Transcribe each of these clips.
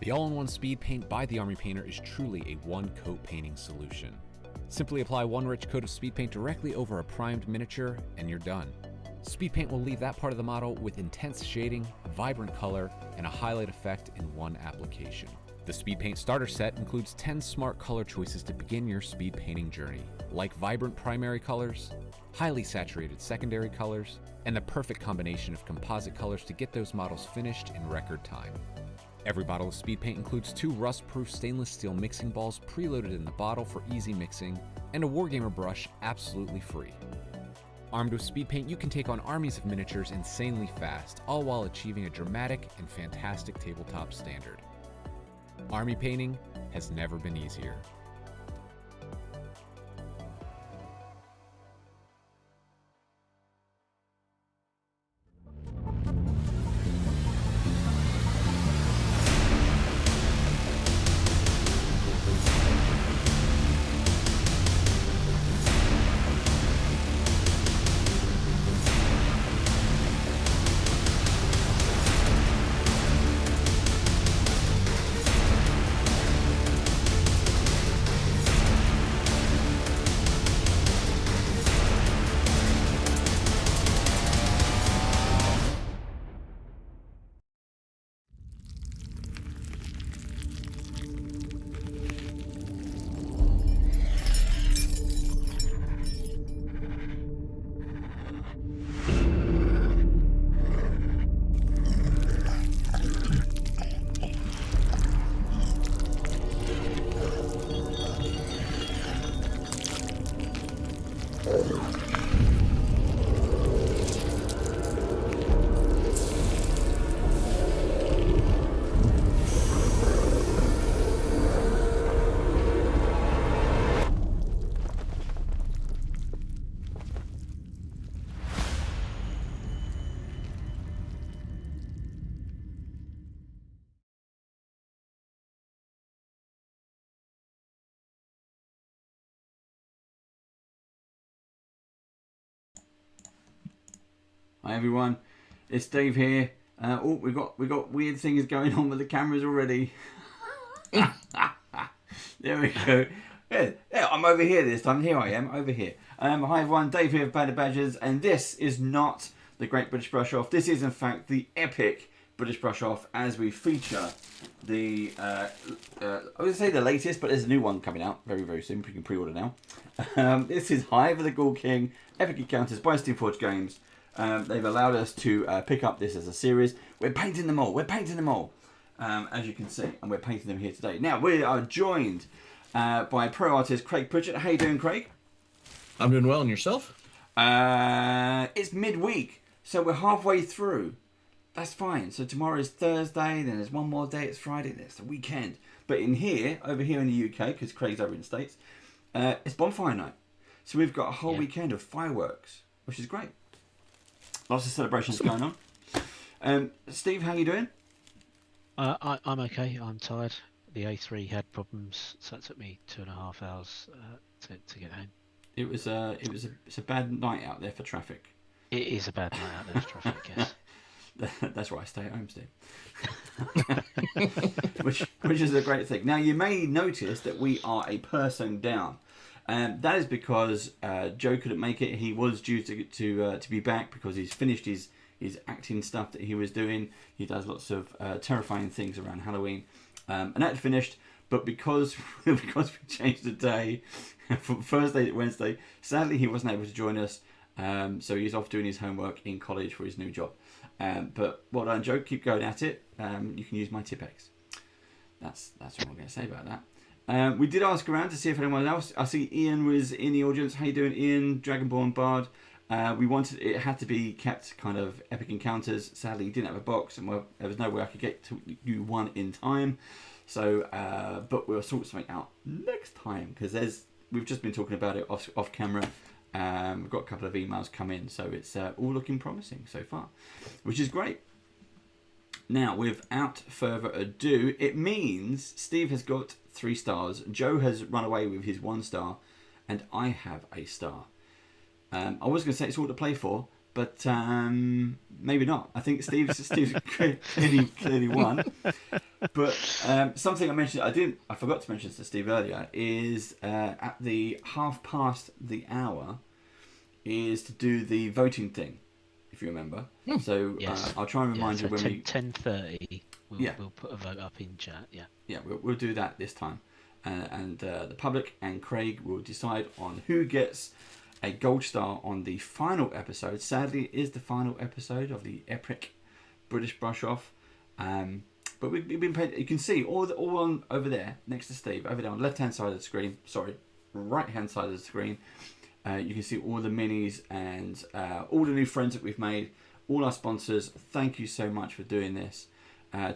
The all-in-one speed paint by the Army Painter is truly a one-coat painting solution. Simply apply one rich coat of speed paint directly over a primed miniature, and you're done. Speed paint will leave that part of the model with intense shading, vibrant color, and a highlight effect in one application. The Speed Paint Starter Set includes 10 smart color choices to begin your speed painting journey, like vibrant primary colors, highly saturated secondary colors, and the perfect combination of composite colors to get those models finished in record time. Every bottle of speed paint includes 2 rust-proof stainless steel mixing balls preloaded in the bottle for easy mixing, and a Wargamer brush absolutely free. Armed with speed paint, you can take on armies of miniatures insanely fast, all while achieving a dramatic and fantastic tabletop standard. Army painting has never been easier. Hi everyone, it's Dave here. We got weird things going on with the cameras already. There we go. Yeah, I'm over here this time. Here I am, over here. Hi everyone, Dave here of Banded Badgers, and this is not the Great British Brush Off. This is in fact the epic British Brush Off, as we feature the I would say the latest, but there's a new one coming out very, very soon. You can pre-order now. This is Hive of the Ghoul King Epic Encounters by Steamforged Games. They've allowed us to pick up this as a series. We're painting them all. We're painting them all, as you can see, and we're painting them here today. Now we are joined by pro artist Craig Pritchett. How you doing, Craig? I'm doing well, and yourself? It's midweek, so we're halfway through. That's fine. So tomorrow is Thursday, then there's one more day, it's Friday, then it's the weekend. But over here in the UK, because Craig's over in the States, it's bonfire night. So we've got a whole weekend of fireworks, which is great. Lots of celebrations going on. Steve, how you doing? I'm okay. I'm tired. The A3 had problems, so it took me 2.5 hours to get home. It's a bad night out there for traffic. It is a bad night out there for traffic, yes. That's why I stay at home, Steve. which is a great thing. Now, you may notice that we are a person down. That is because Joe couldn't make it. He was due to be back because he's finished his acting stuff that he was doing. He does lots of terrifying things around Halloween, and that finished. But because we changed the day from Thursday to Wednesday, sadly he wasn't able to join us. So he's off doing his homework in college for his new job. But well done, Joe. Keep going at it. You can use my Tipp-X. That's what I'm going to say about that. We did ask around to see if anyone else. I see Ian was in the audience. How you doing, Ian? Dragonborn Bard. We wanted it had to be kept kind of epic encounters. Sadly, you didn't have a box, and there was no way I could get to you one in time. So, but we'll sort something out next time because we've just been talking about it off camera. We've got a couple of emails come in, so it's all looking promising so far, which is great. Now, without further ado, it means Steve has got 3 stars, Joe has run away with his 1 star, and I have a star. I was going to say it's all to play for, but maybe not. I think Steve's clearly won. But something I forgot to mention to Steve earlier is at the 1:30 is to do the voting thing, if you remember. So Yes. I'll try and remind you when 10:30. We'll put a vote up in chat. Yeah. Yeah, we'll do that this time, and the public and Craig will decide on who gets a gold star on the final episode. Sadly, it is the final episode of the epic British Brush Off. But we've been paid. You can see all on over there next to Steve, over there on the left hand side of the screen. Sorry, right hand side of the screen. You can see all the minis and all the new friends that we've made. All our sponsors. Thank you so much for doing this.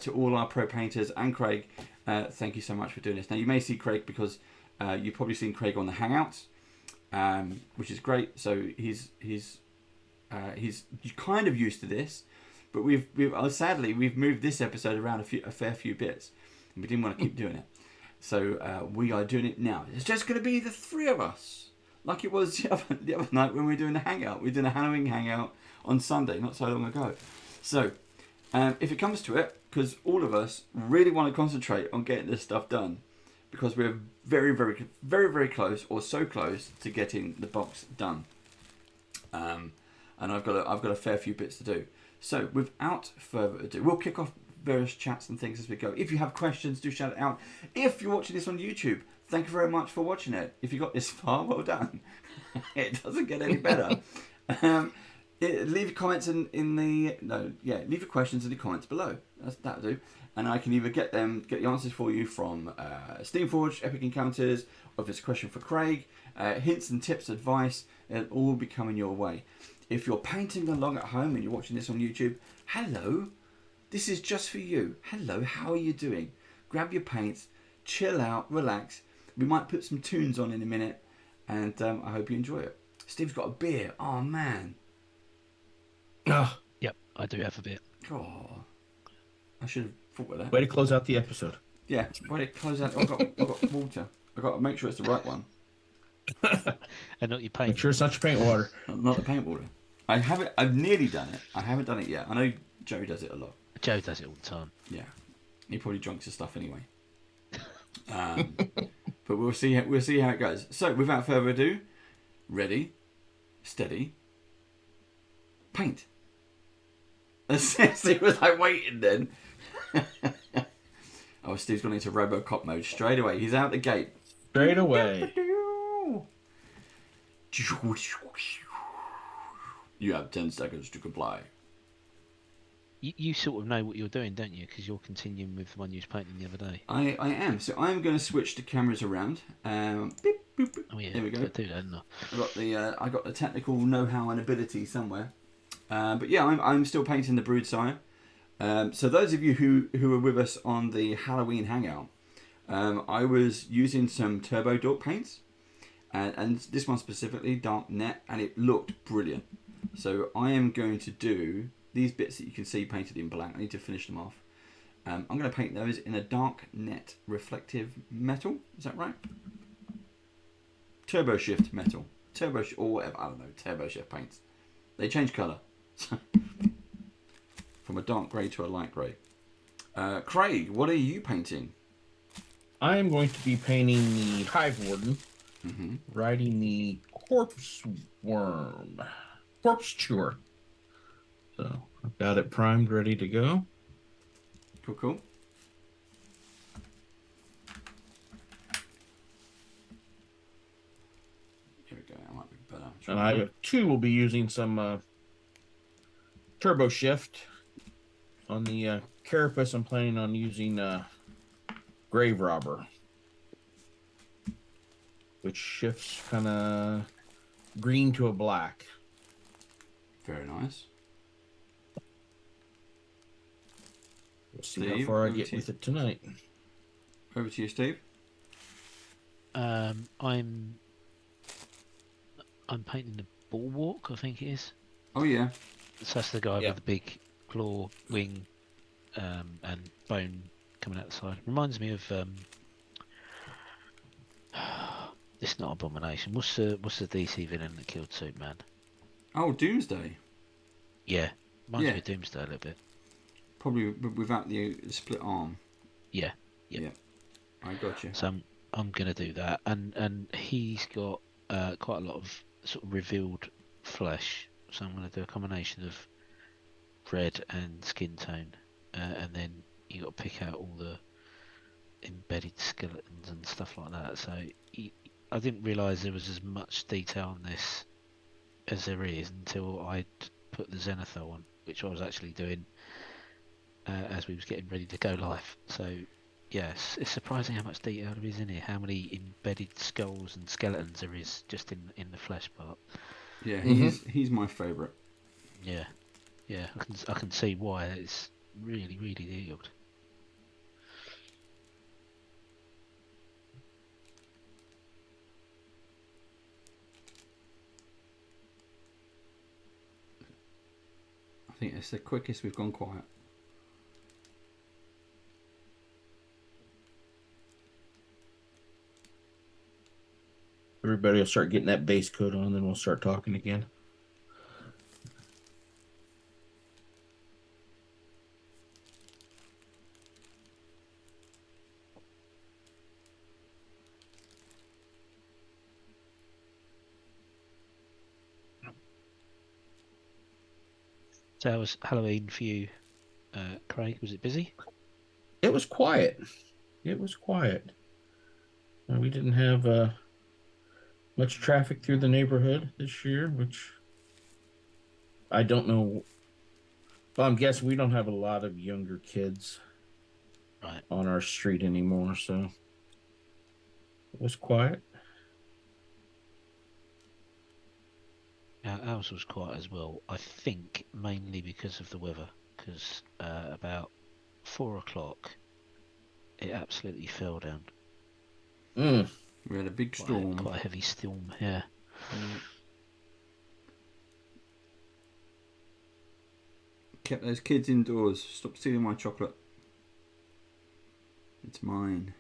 To all our pro painters and Craig, thank you so much for doing this. Now you may see Craig because you've probably seen Craig on the Hangouts, which is great. So he's kind of used to this, but we've sadly we've moved this episode around a fair few bits, and we didn't want to keep doing it. So we are doing it now. It's just going to be the three of us, like it was the other night when we were doing the Hangout. We did a Halloween Hangout on Sunday, not so long ago. So if it comes to it, because all of us really want to concentrate on getting this stuff done, because we're very, very, very, very close, or so close to getting the box done. And I've got a fair few bits to do. So without further ado, we'll kick off various chats and things as we go. If you have questions, do shout it out. If you're watching this on YouTube, thank you very much for watching it. If you got this far, well done. It doesn't get any better. Leave your comments leave your questions in the comments below. That'll do, and I can either get the answers for you from Steamforged, Epic Encounters, or if it's a question for Craig, hints and tips, advice, it'll all be coming your way. If you're painting along at home and you're watching this on YouTube, hello, this is just for you. Hello, how are you doing? Grab your paints, chill out, relax. We might put some tunes on in a minute, and I hope you enjoy it. Steve's got a beer. Oh man. Yep, I do have a bit. Oh, I should have thought of that. Way to close out the episode. Yeah, way to close out. I've got water. I've got to make sure it's the right one. And not your paint. Make sure it's not your paint water. Not the paint water. I've nearly done it. I haven't done it yet. I know Joe does it a lot. Joe does it all the time. Yeah, he probably drunks his stuff anyway. But we'll see how it goes. So without further ado, ready, steady, paint. Steve was like waiting then. Oh, Steve's gone into Robocop mode straight away. He's out the gate. Straight away. You have 10 seconds to comply. You sort of know what you're doing, don't you? Because you're continuing with the one you was painting the other day. I am. So I'm going to switch the cameras around. Beep, boop, boop. Oh yeah, there we go. I do that, didn't I? I got the technical know-how and ability somewhere. But yeah, I'm still painting the Broodsire. So those of you who were with us on the Halloween Hangout, I was using some TEBBO Dark paints, and this one specifically, Dark Net, and it looked brilliant. So I am going to do these bits that you can see painted in black. I need to finish them off. I'm going to paint those in a Dark Net reflective metal. Is that right? Turbo Shift metal. Or whatever. I don't know. Turbo Shift paints. They change colour. From a dark grey to a light grey. Craig, what are you painting? I am going to be painting the Hive Warden, riding the Corpse Worm, Corpse Chewer. So I've got it primed, ready to go. Cool. Here we go. That might be better. And I too will be using some Turbo Shift on the Carapace. I'm planning on using Grave Robber, which shifts kind of green to a black. Very nice. We'll see how far I get with it tonight. Over to you, Steve. I'm painting the Bulwark, I think it is. Oh yeah. So that's the guy with the big claw, wing, and bone coming out the side. Reminds me of it's not Abomination. What's the DC villain that killed Superman? Oh, Doomsday. Yeah. Reminds me of Doomsday a little bit. Probably without the split arm. Yeah. Yep. Yeah. I got you. So I'm gonna do that, and he's got quite a lot of sort of revealed flesh. So I'm gonna do a combination of red and skin tone, and then you got to pick out all the embedded skeletons and stuff like that. So I didn't realise there was as much detail on this as there is until I put the Zenithal on, which I was actually doing as we was getting ready to go live. So yes, it's surprising how much detail there is in here. How many embedded skulls and skeletons there is just in the flesh part. Yeah, he's my favourite. Yeah, yeah, I can see why it's really detailed. I think it's the quickest we've gone quiet. Everybody will start getting that base coat on, then we'll start talking again. So how was Halloween for you, Craig? Was it busy? It was quiet. It was quiet. We didn't have much traffic through the neighborhood this year, which I don't know. Well, I'm guessing we don't have a lot of younger kids on our street anymore, so it was quiet. Ours was quiet as well. I think mainly because of the weather. Because about 4 o'clock, it absolutely fell down. We had a big storm. Quite a heavy storm. Yeah. Kept those kids indoors. Stop stealing my chocolate. It's mine.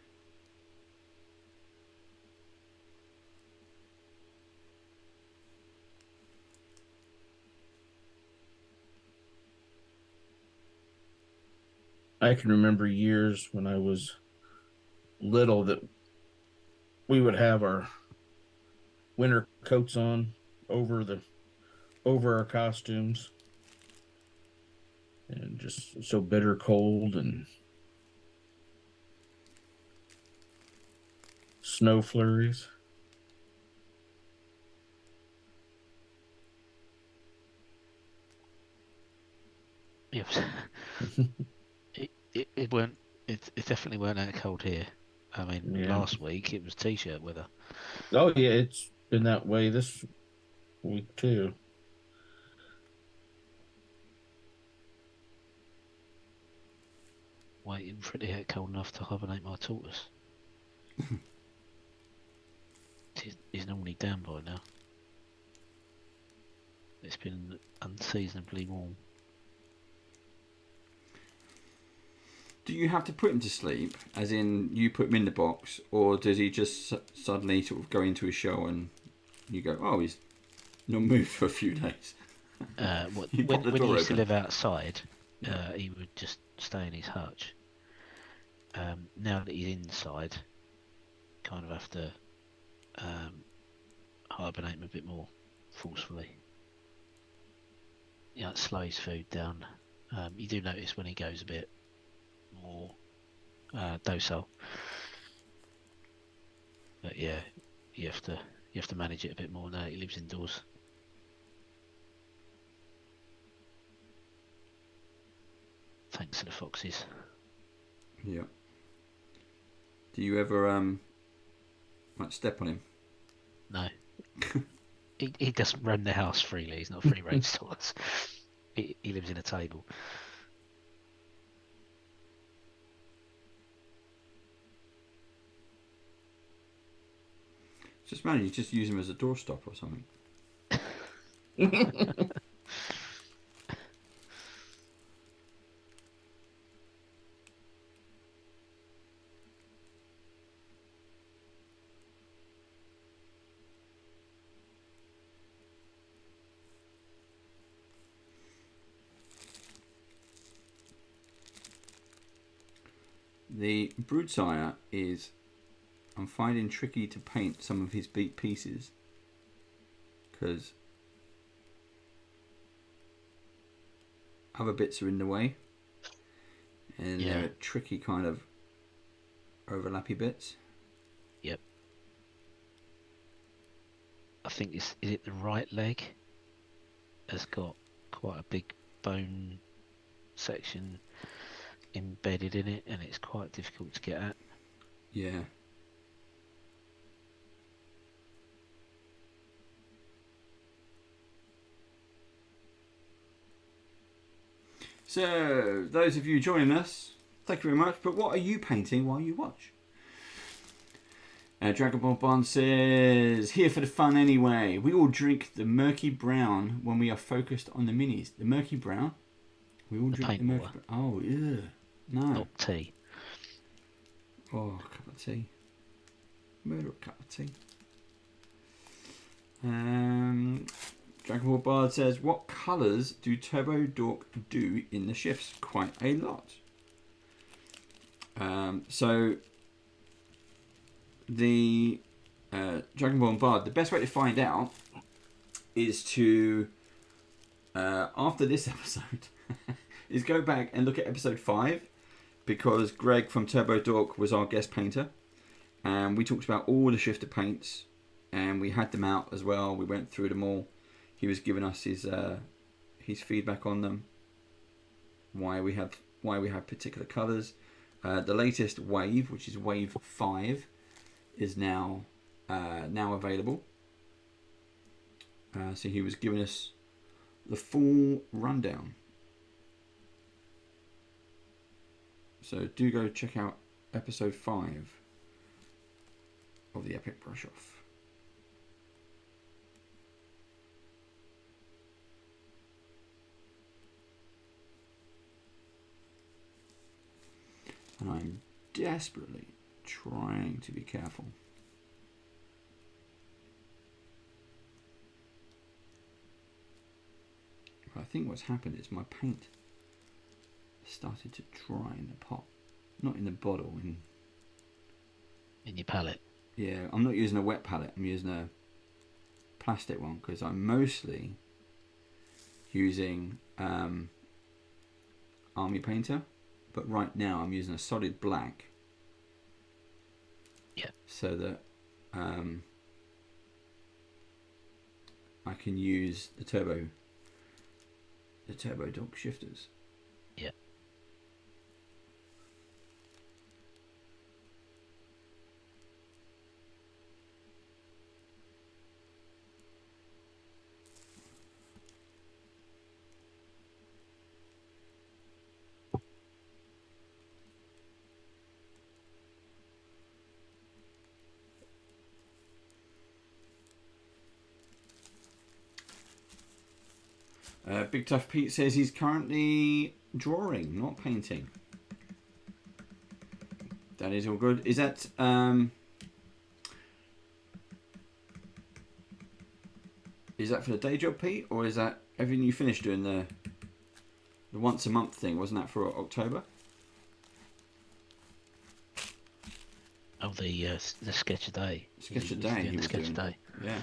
I can remember years when I was little that we would have our winter coats on over our costumes, and just so bitter cold and snow flurries. It was. it weren't. It definitely weren't that cold here. I mean, last week it was t-shirt weather. Oh yeah, it's been that way this week too. Waiting for it to get cold enough to hibernate my tortoise. He's normally down by now. It's been unseasonably warm. Do you have to put him to sleep, as in you put him in the box, or does he just suddenly sort of go into his shell and you go, oh, he's not moved for a few days? When he used to live outside, he would just stay in his hutch. Now that he's inside, kind of have to hibernate him a bit more forcefully. Yeah, slow his food down. You do notice when he goes a bit more docile, but yeah, you have to manage it a bit more now that he lives indoors. Thanks to the foxes. Yeah. Do you ever like step on him? No. He doesn't roam the house freely. He's not a free range tortoise. He lives in a table. Just imagine you just use him as a doorstop or something. The Broodssire is, I'm finding tricky to paint some of his beat pieces because other bits are in the way, and Yeah. they're tricky kind of overlappy bits. Yep. I think is it the right leg has got quite a big bone section embedded in it, and it's quite difficult to get at. Yeah. So, those of you joining us, thank you very much. But what are you painting while you watch? Dragon Ball Bond says, here for the fun anyway. We all drink the murky brown when we are focused on the minis. The murky brown? We all drink the murky brown. Oh, yeah. No. Not tea. Oh, a cup of tea. Murder a cup of tea. Dragon Ball Bard says, what colours do Turbo Dork do in the shifts? Quite a lot. So the Dragon Ball Bard, the best way to find out is to, after this episode, is go back and look at episode 5, because Greg from Turbo Dork was our guest painter, and we talked about all the shifter paints, and we had them out as well. We went through them all. He was giving us his feedback on them, why we have particular colours. The latest wave, which is wave 5, is now available. So he was giving us the full rundown. So do go check out episode 5 of the Epic Brush Off. And I'm desperately trying to be careful. But I think what's happened is my paint started to dry in the pot. Not in the bottle, In your palette. Yeah, I'm not using a wet palette, I'm using a plastic one, because I'm mostly using Army Painter. But right now I'm using a solid black. Yeah. So that I can use the Turbo Dog shifters. Yeah. Big Tough Pete says he's currently drawing, not painting. That is all good. Is that for the day job, Pete, or is that everything you finished doing the once a month thing? Wasn't that for October? Oh, the sketch a day. Sketch a day. He was sketch a day. Yeah.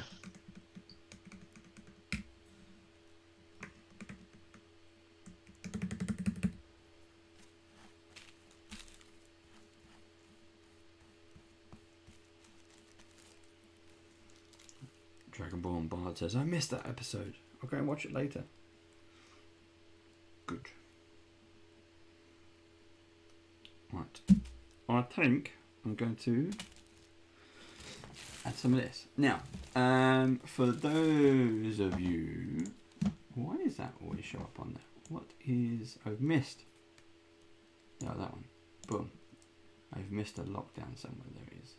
Dragon Ball and Bard says, I missed that episode. I'll go and watch it later. Good. Right. I think I'm going to add some of this. Now, for those of you... Why does that always show up on there? What is... I've missed... No, that one. Boom. I've missed a lockdown somewhere. There it is.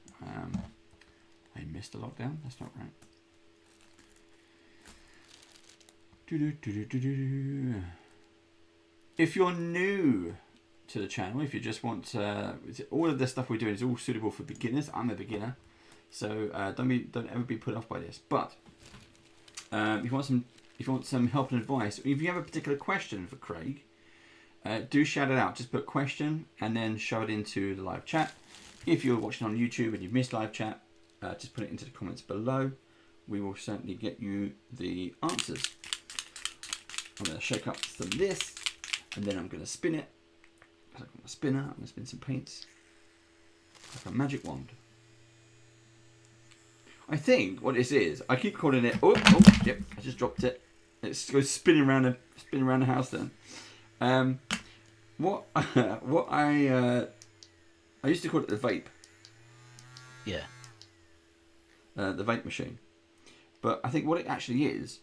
I missed a lockdown? That's not right. If you're new to the channel, if you just want all of the stuff we're doing is all suitable for beginners. I'm a beginner, so don't ever be put off by this. But if you want some help and advice, if you have a particular question for Craig, do shout it out. Just put question and then show it into the live chat. If you're watching on YouTube and you've missed live chat, just put it into the comments below. We will certainly get you the answers. I'm going to shake up some of this, and then I'm going to spin it. I've got my spinner. I'm going to spin some paints. Like a magic wand. I think what this is, I keep calling it. Oh, yep, I just dropped it. It goes spinning around the house. Then, what I used to call it the vape. Yeah. The vape machine, but I think what it actually is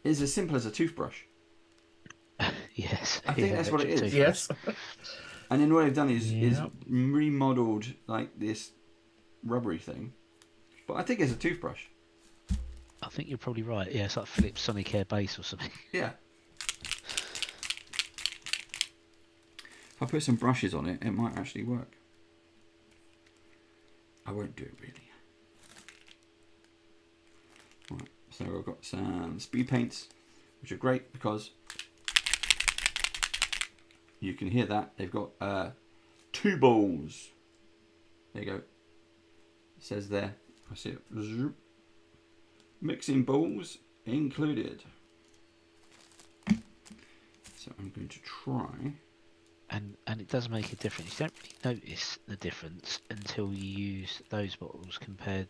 as simple as a toothbrush. Yes. I think that's what it is. Yes. And then what they've done is Yep. remodeled like this rubbery thing, but I think it's a toothbrush. I think you're probably right. Yeah, it's like Philips Sonicare base or something. Yeah. If I put some brushes on it, it might actually work. I won't do it really. Right, so I've got some speed paints, which are great because you can hear that. They've got 2 balls. There you go. It says there. I see it. Zoop. Mixing balls included. So I'm going to try. And it does make a difference. You don't really notice the difference until you use those bottles compared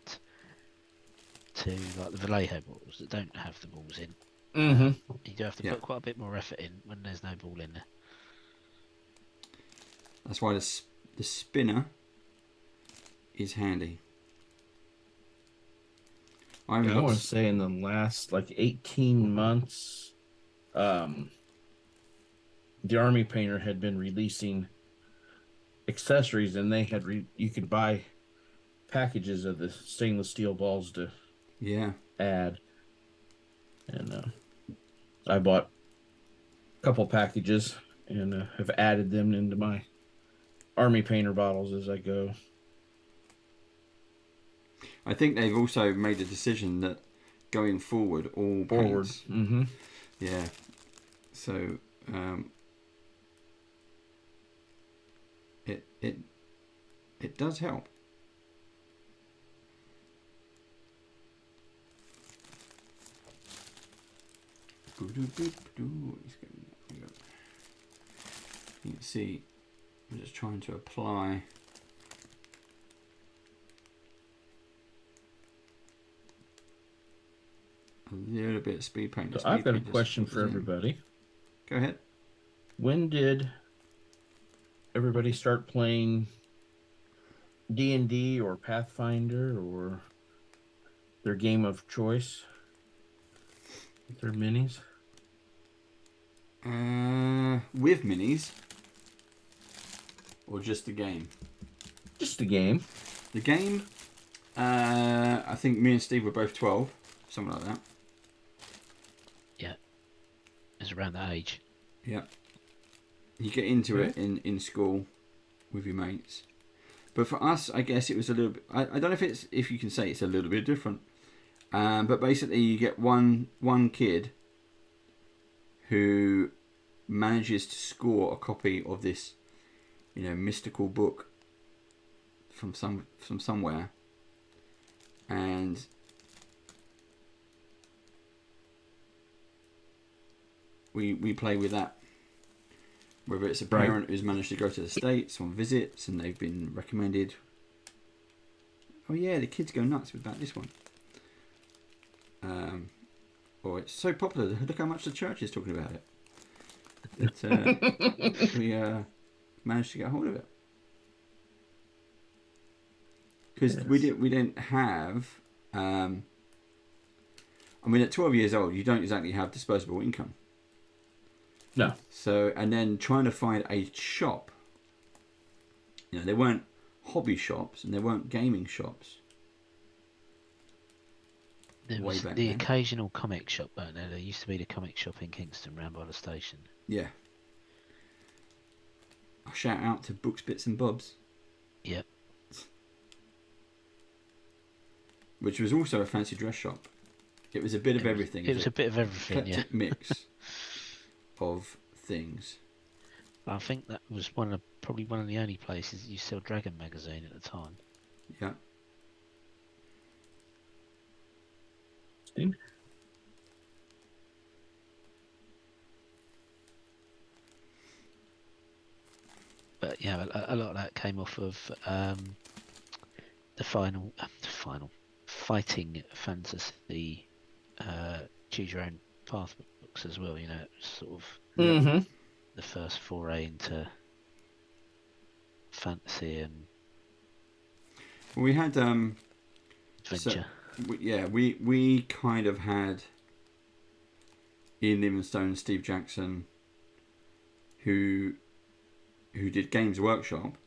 to like the Vallejo bottles that don't have the balls in. Mm-hmm. You do have to put quite a bit more effort in when there's no ball in there. That's why the spinner is handy. I want to say in the last like 18 months, the Army Painter had been releasing accessories, and they had you could buy packages of the stainless steel balls to add. And I bought a couple packages and have added them into my Army Painter bottles as I go. I think they've also made a decision that going forward, all paints. Mm-hmm. Yeah. So it does help. You can see I'm just trying to apply a little bit of speed paint. So I've got a question for everybody. Go ahead. When did everybody start playing D&D or Pathfinder or their game of choice? Their minis? With minis? Or just the game? Just the game. The game, I think me and Steve were both 12, something like that. Yeah. It's around that age. Yeah. You get into it in school with your mates. But for us, I guess it was a little bit... I don't know if you can say it's a little bit different. But basically you get one kid who manages to score a copy of this, mystical book from somewhere, and we play with that. Whether it's a parent who's managed to go to the States on visits and they've been recommended, oh yeah, the kids go nuts about this one. Or it's so popular, look how much the church is talking about it. That we managed to get a hold of it. Because we didn't have... at 12 years old, you don't exactly have disposable income. No. So, and then trying to find a shop. There weren't hobby shops and there weren't gaming shops. There was the occasional comic shop, weren't there? There used to be the comic shop in Kingston, round by the station. Yeah. I shout out to Books, Bits and Bobs. Yep. Which was also a fancy dress shop. It was a bit of everything. It was a bit of everything, eclectic mix of things. I think that was probably one of the only places you sell Dragon magazine at the time. Yeah. Interesting. But yeah, a lot of that came off of the final fighting fantasy, choose your own path books as well. You know, it was sort of Mm-hmm. the first foray into fantasy and We had adventure. we kind of had Ian Livingstone, Steve Jackson, who did Games Workshop.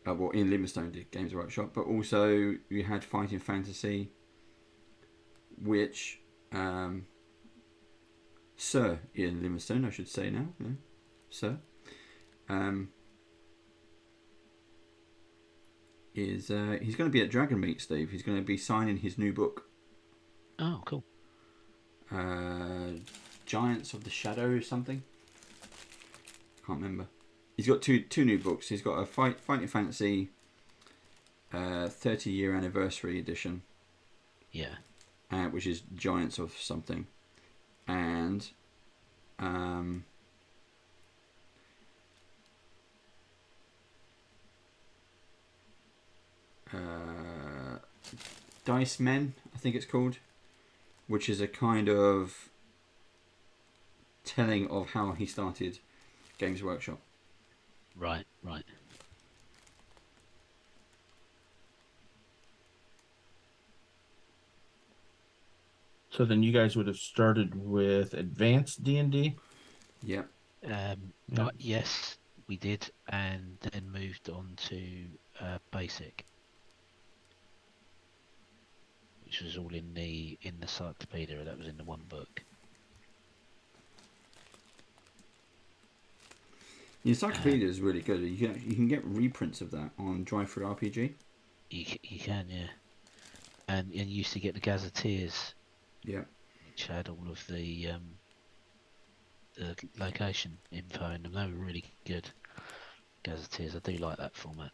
Well, Ian Livingstone did Games Workshop, but also we had Fighting Fantasy, which Sir Ian Livingstone, I should say now, yeah, Sir, is he's going to be at Dragon Meet, Steve. He's going to be signing his new book. Oh, cool. Giants of the Shadow or something. Can't remember. He's got two new books. He's got a Fighting Fantasy 30-year anniversary edition. Yeah. Which is Giants of something. And Dice Men, I think it's called, which is a kind of telling of how he started Games Workshop. Right. So then you guys would have started with advanced D&D? Yep. Yes, we did, and then moved on to basic, which was all in the encyclopedia. That was in the one book. The encyclopedia is really good. You can get reprints of that on Drive-Thru RPG. You can, yeah, and you used to get the gazetteers. Yeah. Which had all of the location info in them. They were really good gazetteers. I do like that format.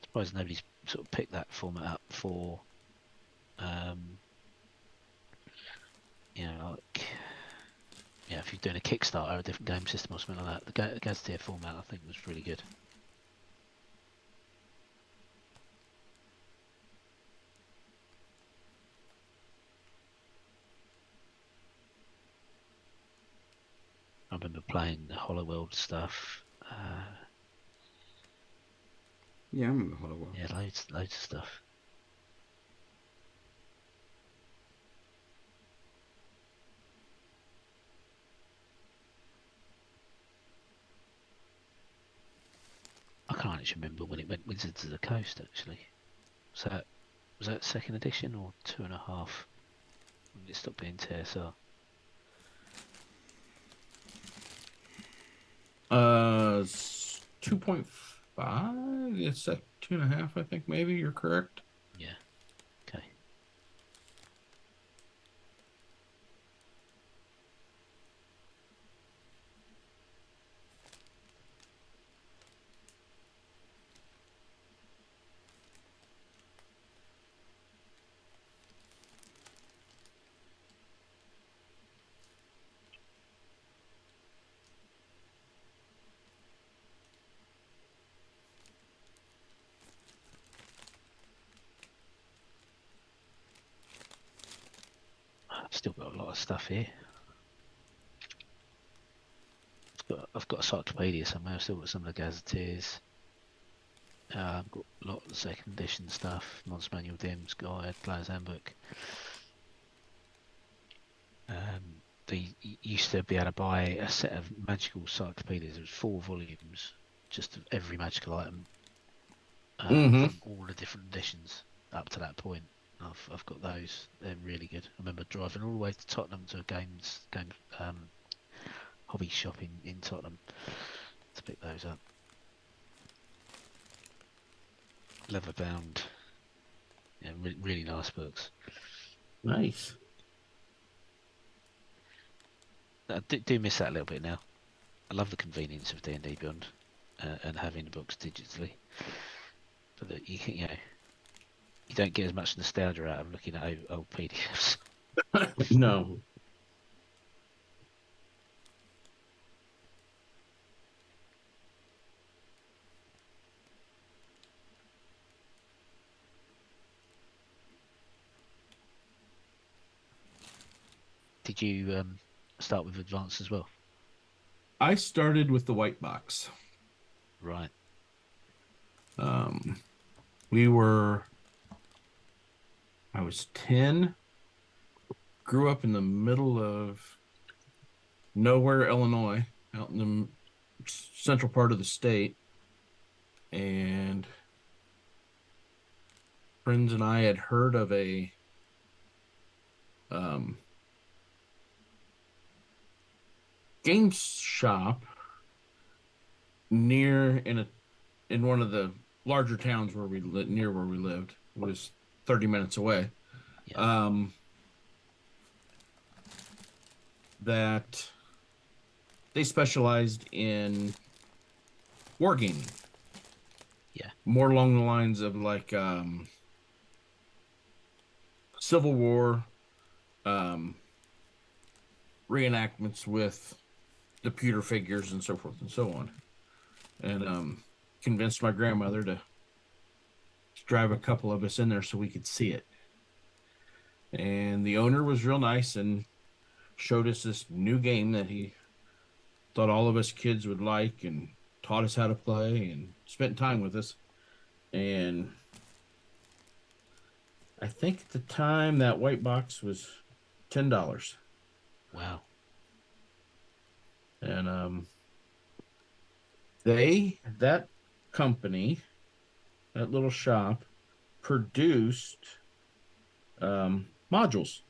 Surprised nobody's sort of picked that format up for, like, if you're doing a Kickstarter, a different game system or something like that. The gazetteer format, I think, was really good. I remember playing the Hollow World stuff. Yeah, I remember Hollow World. Yeah, loads of stuff. I can't actually remember when it went Wizards of the Coast. Actually, was that second edition or 2.5? When it stopped being TSR. 2.5. It's at 2.5. I think maybe you're correct. Yeah. Okay. I've still got a lot of stuff here. I've got a encyclopedia somewhere. I've still got some of the gazetteers. I've got a lot of the second edition stuff. Monster Manual, DM's Guide, Player's Handbook. They used to be able to buy a set of magical encyclopedias. It was 4 volumes, just of every magical item from all the different editions up to that point. I've got those. They're really good. I remember driving all the way to Tottenham to a game hobby shop in Tottenham to pick those up. Leather bound. Yeah, really nice books. Nice. I do miss that a little bit now. I love the convenience of D&D Beyond and having the books digitally, but that you know you don't get as much nostalgia out of looking at old PDFs. No. Did you start with Advanced as well? I started with the white box. Right. We were, I was 10, grew up in the middle of nowhere, Illinois, out in the central part of the state. And friends and I had heard of a game shop in one of the larger towns where we near where we lived. It was 30 minutes away. Yeah. That they specialized in wargaming. Yeah. More along the lines of like Civil War reenactments with the pewter figures and so forth and so on. And convinced my grandmother to drive a couple of us in there so we could see it. And the owner was real nice and showed us this new game that he thought all of us kids would like and taught us how to play and spent time with us. And I think at the time that white box was $10. Wow. And that company, that little shop, produced modules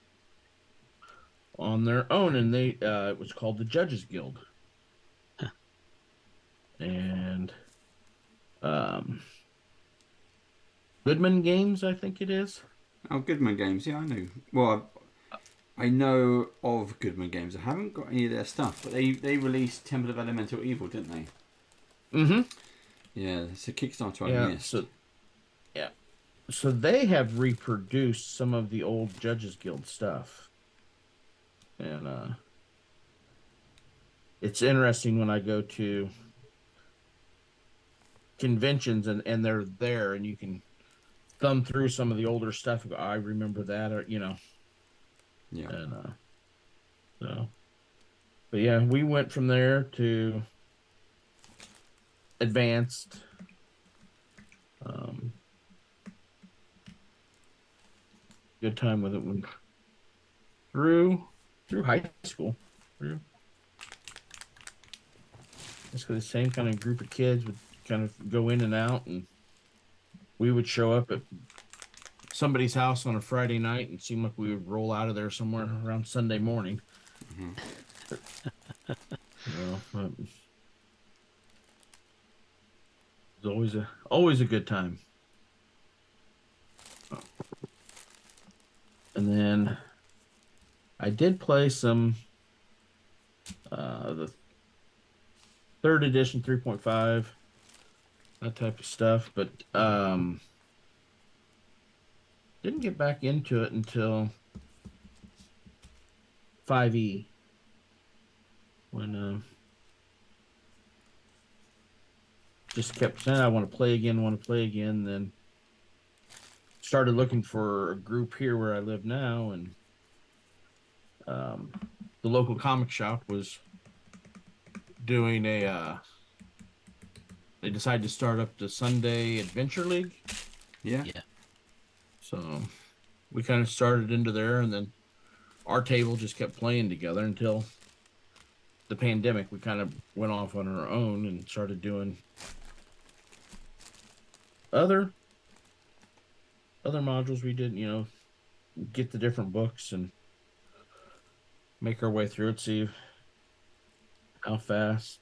on their own, and it was called the Judges Guild. Huh. And Goodman Games, I think it is. Oh, Goodman Games. Yeah, I know. Well, I know of Goodman Games. I haven't got any of their stuff, but they released Temple of Elemental Evil, didn't they? Mm-hmm. Yeah, it's a Kickstarter I missed. So they have reproduced some of the old Judges Guild stuff. And it's interesting when I go to conventions and they're there and you can thumb through some of the older stuff and go, I remember that, or Yeah. And but yeah, we went from there to advanced. Good time with it when through high school. Basically the same kind of group of kids would kind of go in and out, and we would show up at somebody's house on a Friday night and seem like we would roll out of there somewhere around Sunday morning. Mm-hmm. It was always a good time. And then I did play some the third edition 3.5, that type of stuff, but didn't get back into it until 5e when just kept saying I want to play again, then started looking for a group here where I live now, and the local comic shop was doing they decided to start up the Sunday Adventure League. Yeah. So we kind of started into there, and then our table just kept playing together until the pandemic. We kind of went off on our own and started doing other modules. We did, get the different books and make our way through it, see how fast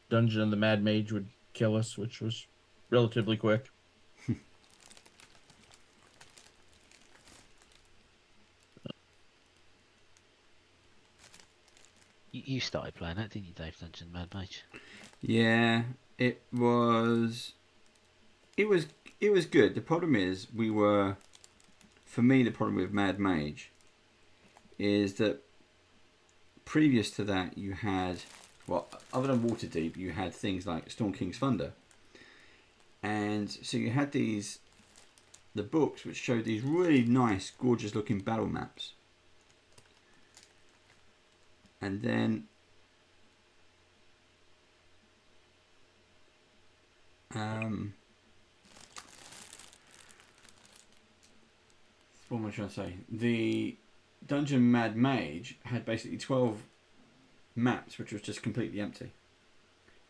Dungeon of the Mad Mage would kill us, which was relatively quick. You started playing that, didn't you, Dave? Dungeon Mad Mage. Yeah, it was. It was. It was good. The problem is, for me, the problem with Mad Mage is that previous to that, you had, well, other than Waterdeep, you had things like Storm King's Thunder, and so you had the books which showed these really nice, gorgeous looking battle maps, and then what am I trying to say? The Dungeon Mad Mage had basically 12 maps which was just completely empty.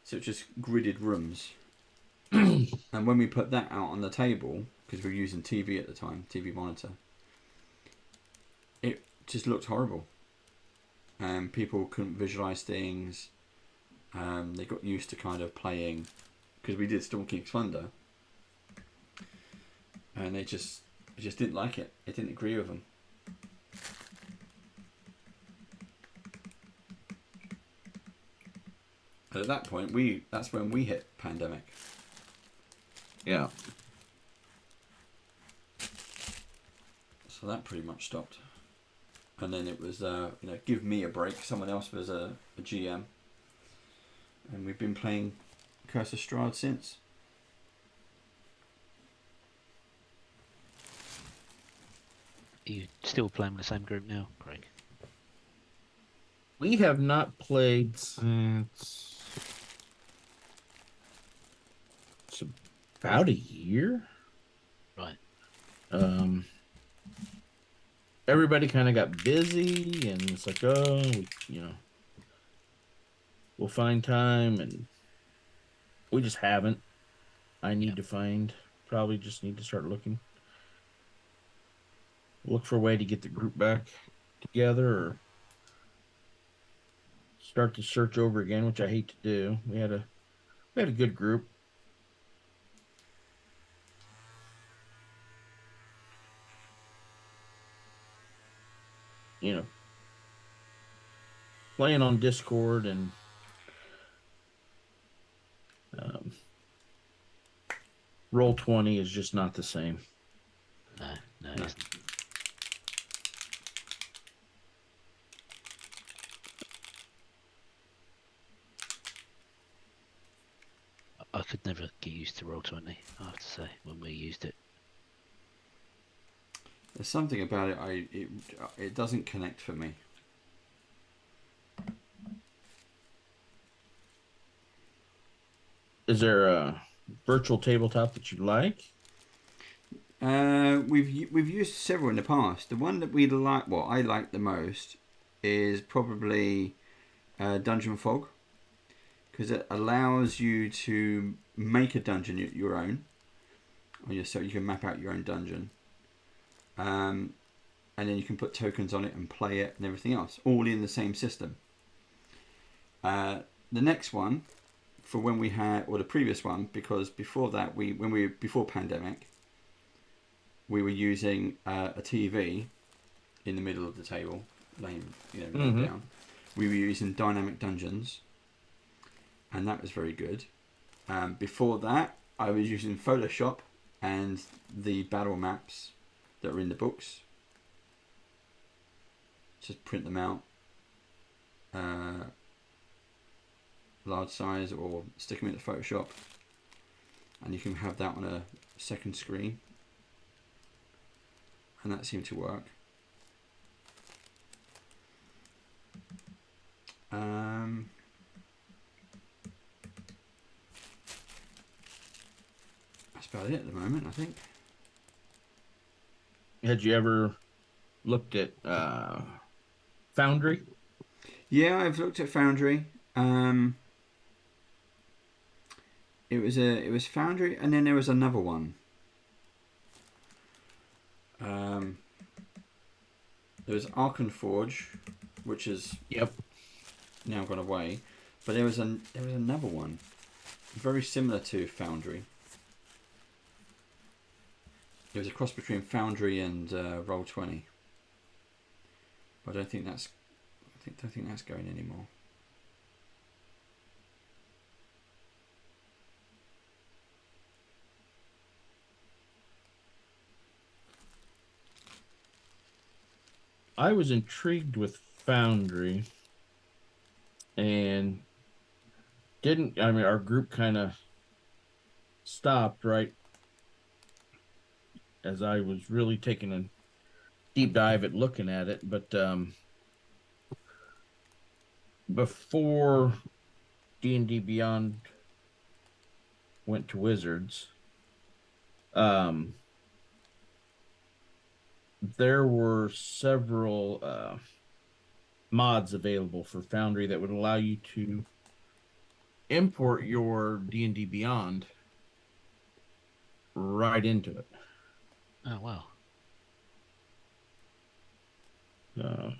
So it's just gridded rooms. And when we put that out on the table, because we were using TV at the time, TV monitor, it just looked horrible. And people couldn't visualize things. They got used to kind of playing, because we did Storm King's Thunder, and they just didn't like it. It didn't agree with them. And at that point, that's when we hit pandemic. Yeah. So that pretty much stopped. And then it was, give me a break. Someone else was a GM. And we've been playing Curse of Strahd since. Are you still playing with the same group now, Craig? We have not played since it's about a year. Right. Everybody kind of got busy, and it's like, we'll find time, and we just haven't. I need to find. Probably just need to start looking. Look for a way to get the group back together, or start the search over again, which I hate to do. We had a good group. Playing on Discord and Roll20 is just not the same. No, it isn't. I could never get used to Roll20, I have to say, when we used it. There's something about it, it doesn't connect for me. Is there a virtual tabletop that you like? We've used several in the past. The one that I like the most, is probably Dungeon Fog, because it allows you to make a dungeon your own, so you can map out your own dungeon, and then you can put tokens on it and play it and everything else, all in the same system. The next one, for when we had, or the previous one, because before that, before pandemic, we were using a TV in the middle of the table, laying down. We were using Dynamic Dungeons, and that was very good. Before that, I was using Photoshop and the battle maps that are in the books. Just print them out, large size, or stick them into Photoshop, and you can have that on a second screen, and that seemed to work. That's about it at the moment, I think. Had you ever looked at Foundry? Yeah, I've looked at Foundry. It was Foundry, and then there was another one. There was Arkenforge, which is now gone away, but there was another one, very similar to Foundry. It was a cross between Foundry and Roll20, but I don't think that's going anymore. I was intrigued with Foundry and our group kind of stopped right as I was really taking a deep dive at looking at it. But before D&D Beyond went to Wizards, um, there were several mods available for Foundry that would allow you to import your D&D Beyond right into it. Oh wow. Uh,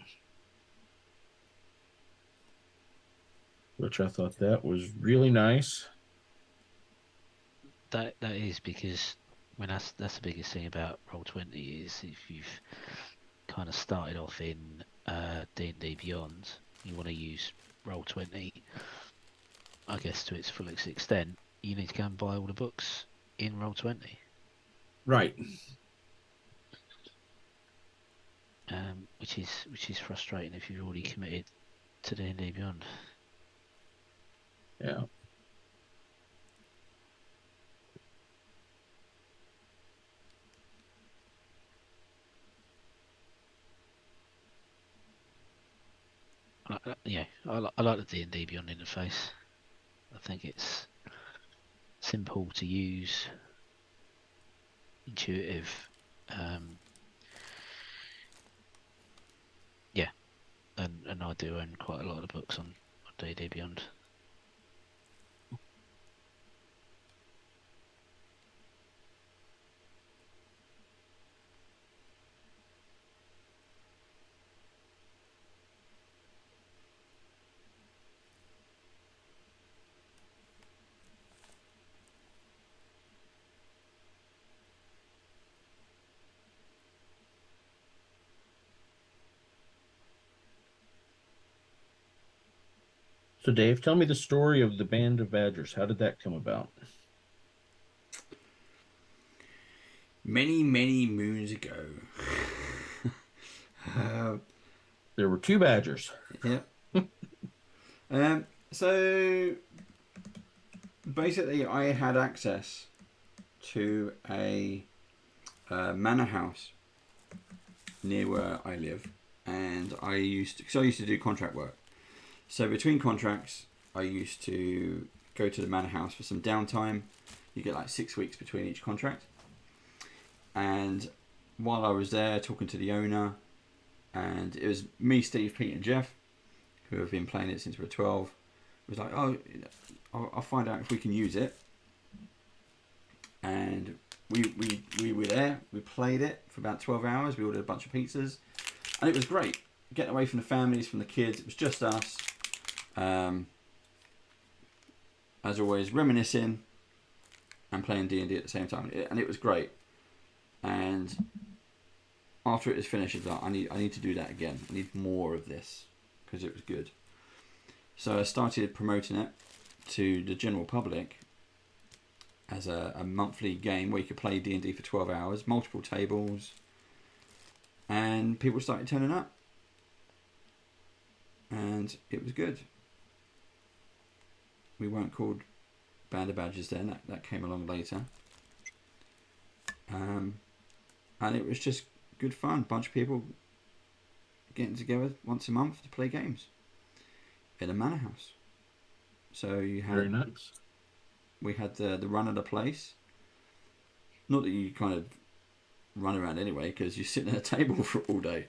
which I thought that was really nice. That is because that's the biggest thing about Roll20 is if you've kind of started off in D&D Beyond, you want to use Roll20, I guess to its fullest extent, you need to go and buy all the books in Roll20. Right. Which is frustrating if you've already committed to D&D Beyond. Yeah. I like the D&D Beyond interface. I think it's simple to use, intuitive, yeah, and I do own quite a lot of the books on D&D Beyond. So, Dave, tell me the story of the Band of Badgers. How did that come about? Many, many moons ago. There were two badgers. Yep. So basically, I had access to a manor house near where I live, and I used to do contract work. So between contracts, I used to go to the manor house for some downtime. You get like 6 weeks between each contract. And while I was there talking to the owner, and it was me, Steve, Pete, and Jeff, who have been playing it since we were 12, it was like, oh, I'll find out if we can use it. And we were there. We played it for about 12 hours. We ordered a bunch of pizzas, and it was great. Getting away from the families, from the kids. It was just us. As always, reminiscing and playing D&D at the same time, and it was great. And after it was finished, it's like, I need to do that again. I need more of this because it was good. So I started promoting it to the general public as a monthly game where you could play D&D for 12 hours, multiple tables, and people started turning up, and it was good. We weren't called Band of Badgers then, that came along later. And it was just good fun. Bunch of people getting together once a month to play games in a manor house. So you had, Very nice. we had the run of the place. Not that you kind of run around anyway, because you're sitting at a table for all day.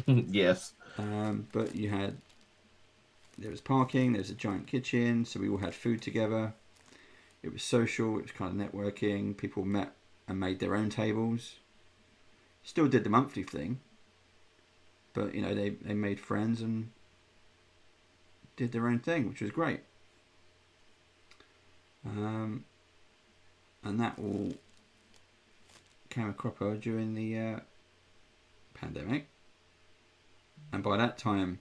Yes. But there was parking, there was a giant kitchen, so we all had food together. It was social, it was kind of networking. People met and made their own tables. Still did the monthly thing, but they made friends and did their own thing, which was great. And that all came a cropper during the pandemic. And by that time,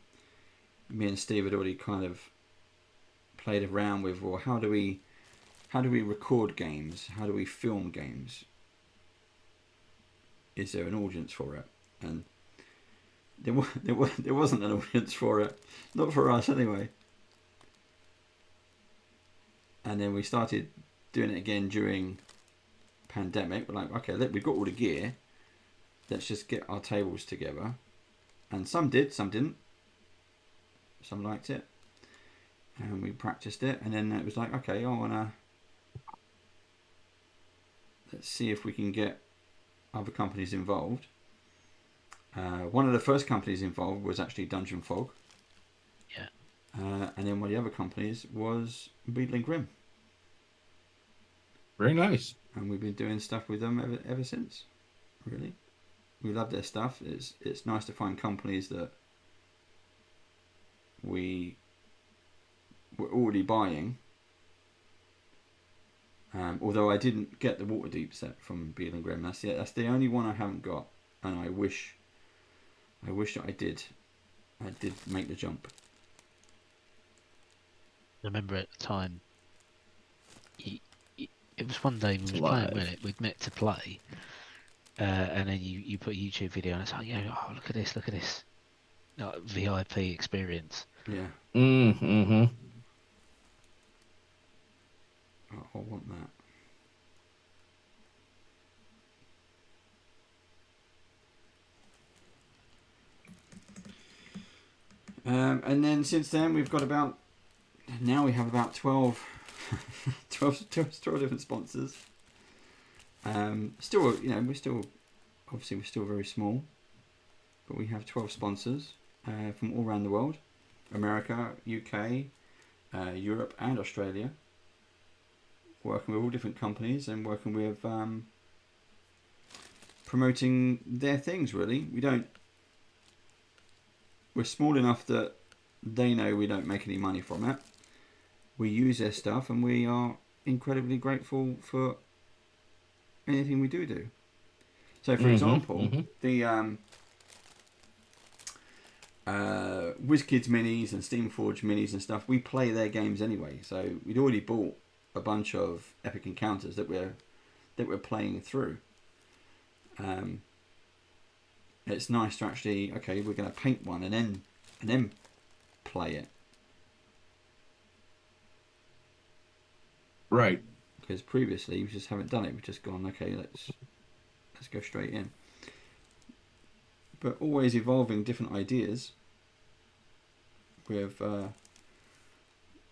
me and Steve had already kind of played around with, well, how do we record games? How do we film games? Is there an audience for it? And there wasn't an audience for it, not for us anyway. And then we started doing it again during pandemic. We're like, okay, we've got all the gear. Let's just get our tables together. And some did, some didn't. Some liked it. And we practiced it. And then it was like, okay, let's see if we can get other companies involved. One of the first companies involved was actually Dungeon Fog. Yeah. And then one of the other companies was Beetling Grim. Very nice. And we've been doing stuff with them ever since. Really, we love their stuff. It's nice to find companies that we're already buying. Although I didn't get the Waterdeep set from Beetling Grim. That's the only one I haven't got, and I wish that I did. I did make the jump. I remember at the time, it was one day we was playing with it. We'd met to play, and then you put a YouTube video and it's like, yeah, oh, look at this, like, VIP experience. Yeah. Mm-hmm. I want that. And then since then we have about 12 different sponsors. Still, we're still very small, but we have 12 sponsors from all around the world: America, UK, Europe, and Australia. Working with all different companies and working with promoting their things. Really, we're small enough that they know we don't make any money from it. We use their stuff, and we are incredibly grateful for anything we do. So, for example, the WizKids minis and Steamforge minis and stuff, we play their games anyway. So we'd already bought a bunch of Epic Encounters that we're playing through. It's nice to actually, okay, we're going to paint one and then play it. Right. Because previously we just haven't done it. We've just gone, okay, let's go straight in. But always evolving different ideas with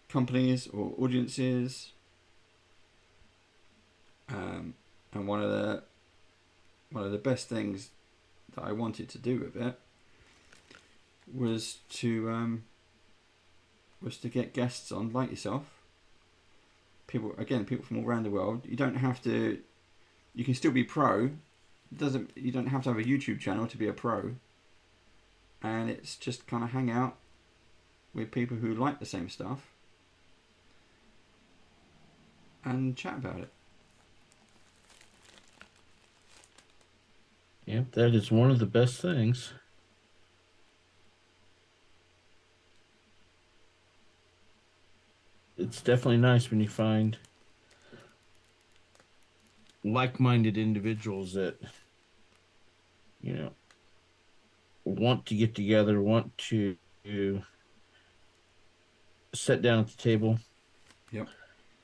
companies or audiences. And one of the best things that I wanted to do with it was to get guests on like yourself. People from all around the world. You don't have to. You can still be pro. You don't have to have a YouTube channel to be a pro. And it's just kind of hang out with people who like the same stuff and chat about it. Yep, that is one of the best things. It's definitely nice when you find like-minded individuals that, want to get together, want to sit down at the table,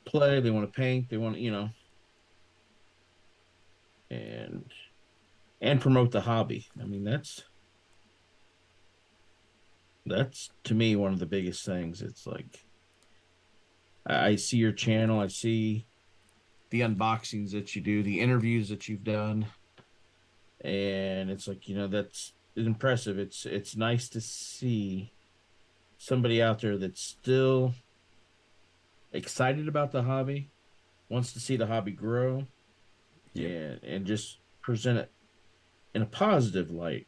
play, they want to paint, they want to, and promote the hobby. I mean, that's to me one of the biggest things. It's like, I see your channel, I see the unboxings that you do, the interviews that you've done, and it's like, that's impressive. It's nice to see somebody out there that's still excited about the hobby, wants to see the hobby grow, and just present it in a positive light.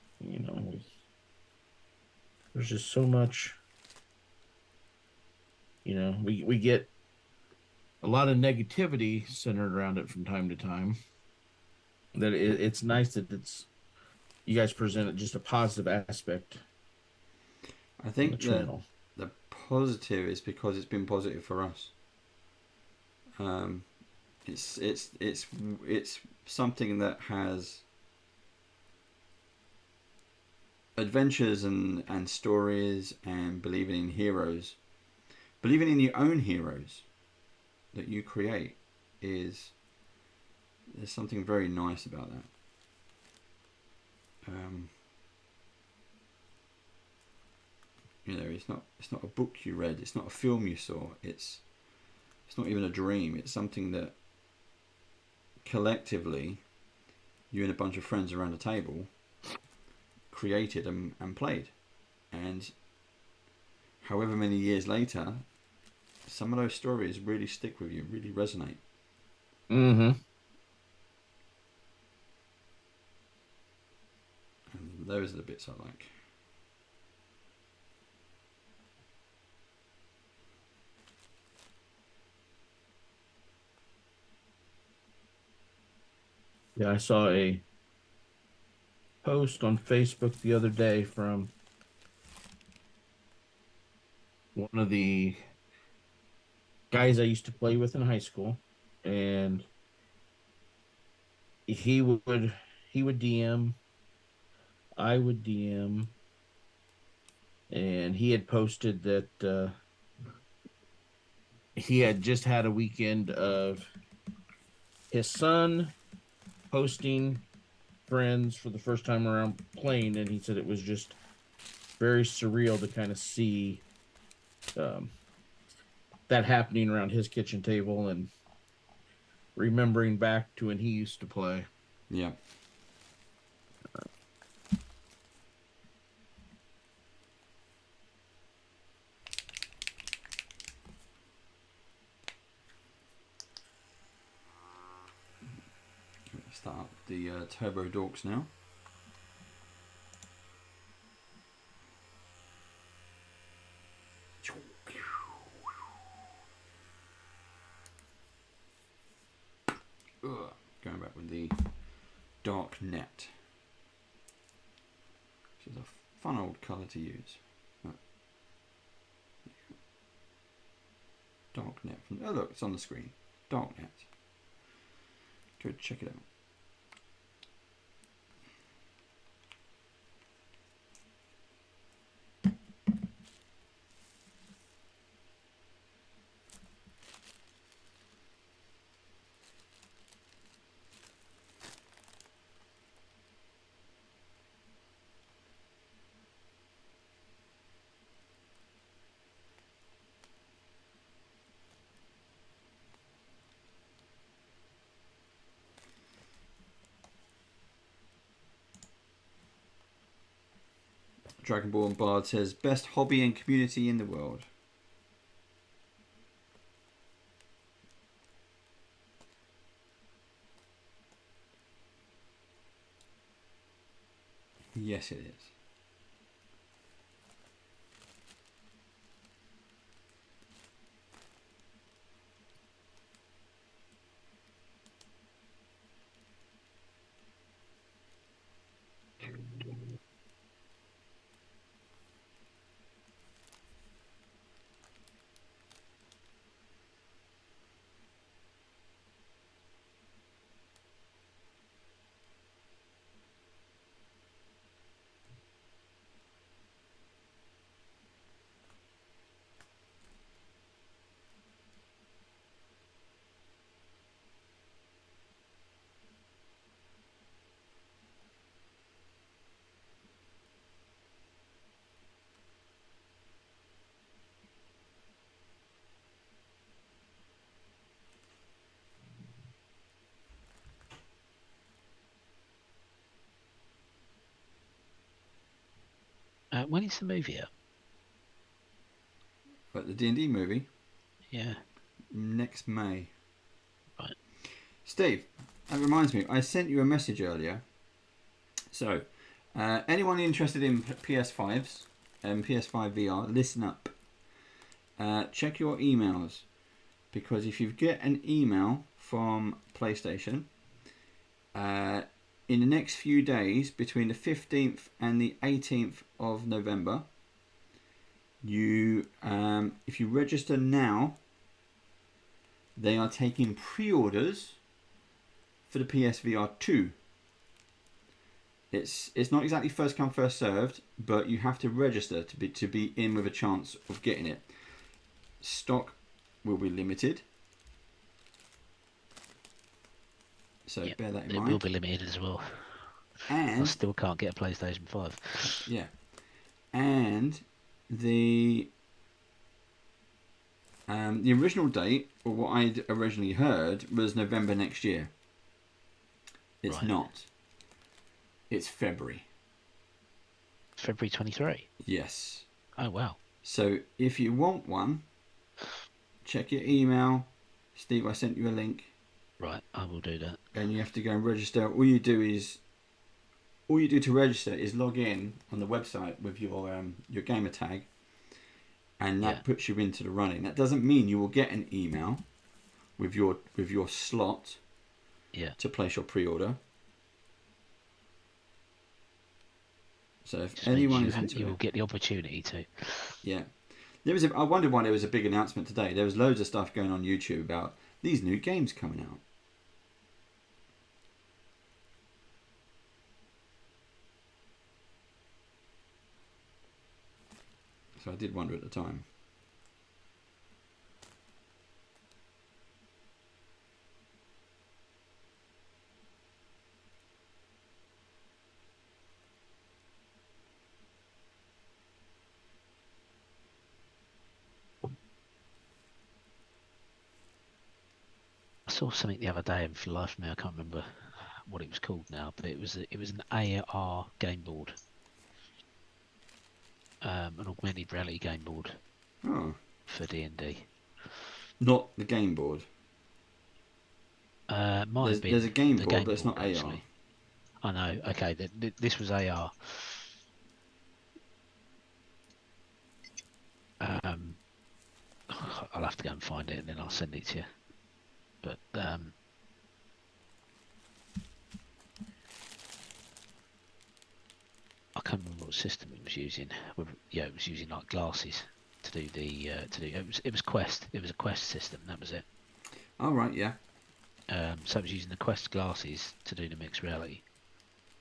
There's just so much. We get a lot of negativity centered around it from time to time. That it's nice that you guys present it just a positive aspect. I think the positive is because it's been positive for us. It's something that has adventures and stories and believing in heroes, believing in your own heroes that you create there's something very nice about that. It's not a book you read, it's not a film you saw, it's not even a dream. It's something that collectively you and a bunch of friends around a table created and played. And however many years later, some of those stories really stick with you, really resonate. Mm-hmm. And those are the bits I like. Yeah, I saw a post on Facebook the other day from one of the guys I used to play with in high school, and he would DM, I would DM, and he had posted that he had just had a weekend of his son hosting friends for the first time around playing, and he said it was just very surreal to kind of see um, that happening around his kitchen table and remembering back to when he used to play. Yeah. Start up the turbo dorks now. Going back with the dark net, which is a fun old colour to use. Dark net. Oh look, it's on the screen. Dark net. Go check it out. Dragonborn Bard says, best hobby and community in the world. Yes, it is. When is the movie out? But the D&D movie, Yeah. next May. Right. Steve, that reminds me, I sent you a message earlier. So, anyone interested in PS5s and PS5 VR, listen up. Check your emails, because if you get an email from PlayStation, in the next few days, between the 15th and the 18th of November, you, if you register now, they are taking pre-orders for the PSVR 2. It's not exactly first come first served, but you have to register to be in with a chance of getting it. Stock will be limited, so Yep, bear that in it mind. will be limited as well. I And still can't get a PlayStation 5. yeah, and the original date, or what I'd originally heard, was November next year. It's Right. not. It's February. February 23. Yes. Oh wow. So if you want one, check your email. Steve, I sent you a link. Right, I will do that. And you have to go and register. All you do to register is log in on the website with your gamer tag, and that puts you into the running. That doesn't mean you will get an email with your slot to place your pre-order. So if Just anyone means is into you it, will get the opportunity to. yeah. I wondered why there was a big announcement today. There was loads of stuff going on YouTube about these new games coming out. So I did wonder at the time. I saw something the other day, and for the life of me, I can't remember what it was called now, but it was an AR game board, an augmented reality game board for D&D. Not the game board. There's a game board, but it's not AR. Actually. I know. Okay, this was AR. I'll have to go and find it, and then I'll send it to you. But I can't remember what system it was using. It was using like glasses to do it was Quest. It was a Quest system. That was it. Oh right, yeah. So it was using the Quest glasses to do the mixed reality.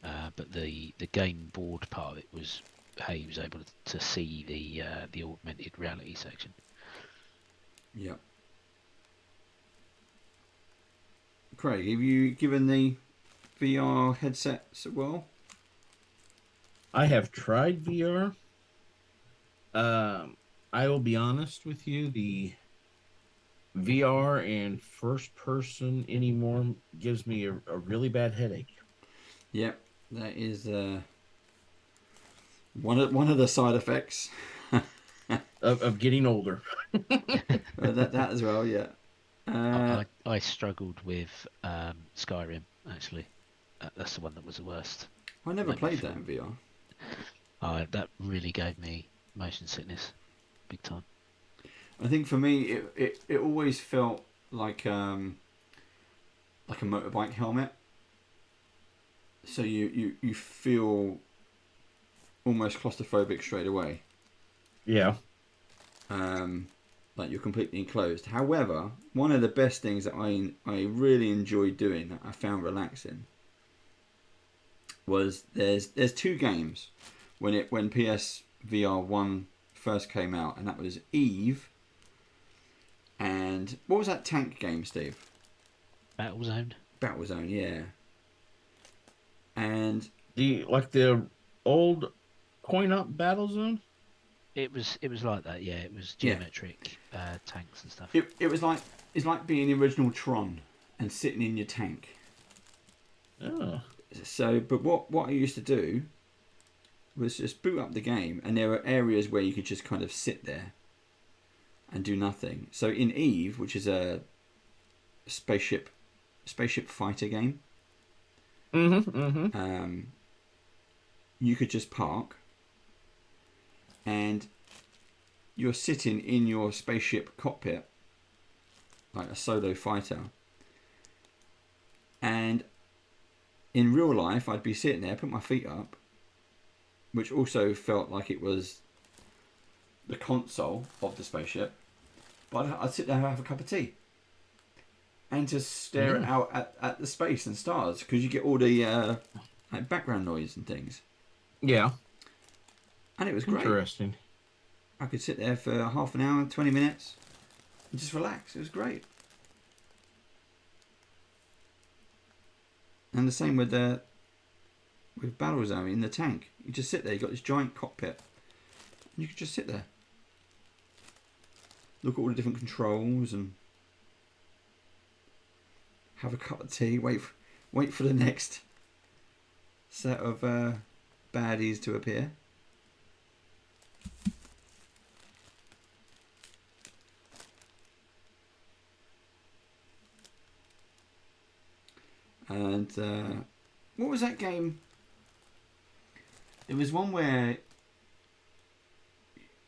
But the game board part of it was how you was able to see the augmented reality section. Yep. Craig, have you given the VR headsets a whirl? I have tried VR. I will be honest with you, the VR and first person anymore gives me a really bad headache. Yep, that is one of the side effects of getting older. that as well. Yeah. I struggled with Skyrim actually. That's the one that was the worst. I never played that in VR. That really gave me motion sickness, big time. I think for me, it always felt like a motorbike helmet. So you feel almost claustrophobic straight away. Yeah. Like you're completely enclosed. However, one of the best things that I really enjoyed doing, that I found relaxing, was there's two games when PS VR 1 first came out, and that was Eve and what was that tank game, Steve? Battlezone, yeah. And the old coin-op Battlezone? it was like that, yeah. It was geometric tanks and stuff. It's like being the original Tron and sitting in your tank. Oh. So, but what I used to do was just boot up the game, and there were areas where you could just kind of sit there and do nothing. So in Eve, which is a spaceship fighter game, you could just park, and you're sitting in your spaceship cockpit like a solo fighter, and in real life I'd be sitting there, put my feet up, which also felt like it was the console of the spaceship, but I'd sit there and have a cup of tea and just stare out at the space and stars, because you get all the like background noise and things. Yeah. And it was great. Interesting. I could sit there for half an hour, 20 minutes, and just relax. It was great. And the same with Battlezone in the tank. You just sit there. You got this giant cockpit, and you could just sit there, look at all the different controls, and have a cup of tea. Wait for the next set of baddies to appear. And what was that game? It was one where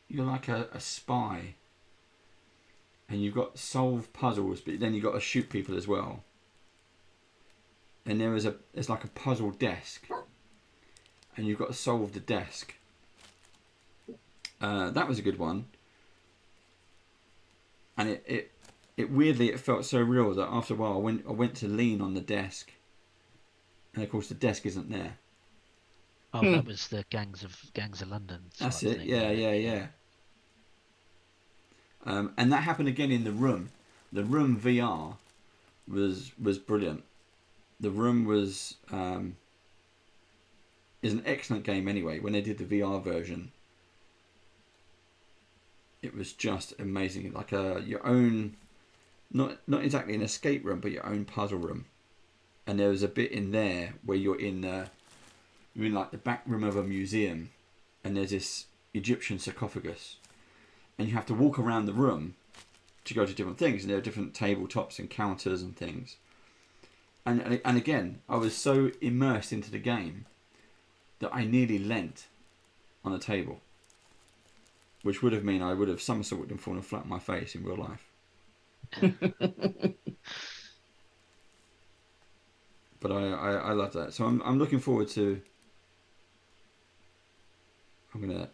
you're like a spy, and you've got to solve puzzles, but then you've got to shoot people as well. And there's like a puzzle desk, and you've got to solve the desk. That was a good one. And it weirdly, it felt so real that after a while I went to lean on the desk, and of course the desk isn't there. Oh, that was the Gangs of London. That's it. Yeah. And that happened again in the room. The room VR was brilliant. The room was is an excellent game anyway. When they did the VR version, it was just amazing. Like your own, not exactly an escape room, but your own puzzle room. And there was a bit in there where you're in like the back room of a museum, and there's this Egyptian sarcophagus, and you have to walk around the room to go to different things, and there are different tabletops and counters and things. And again, I was so immersed into the game that I nearly leant on a table, which would have meant I would have somersaulted and fallen flat on my face in real life. But I love that. So I'm looking forward to. I'm gonna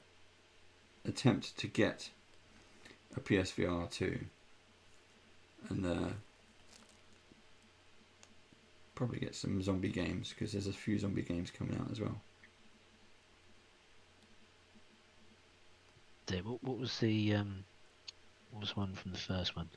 attempt to get a PSVR 2, and probably get some zombie games, because there's a few zombie games coming out as well. What was the what was one from the first one?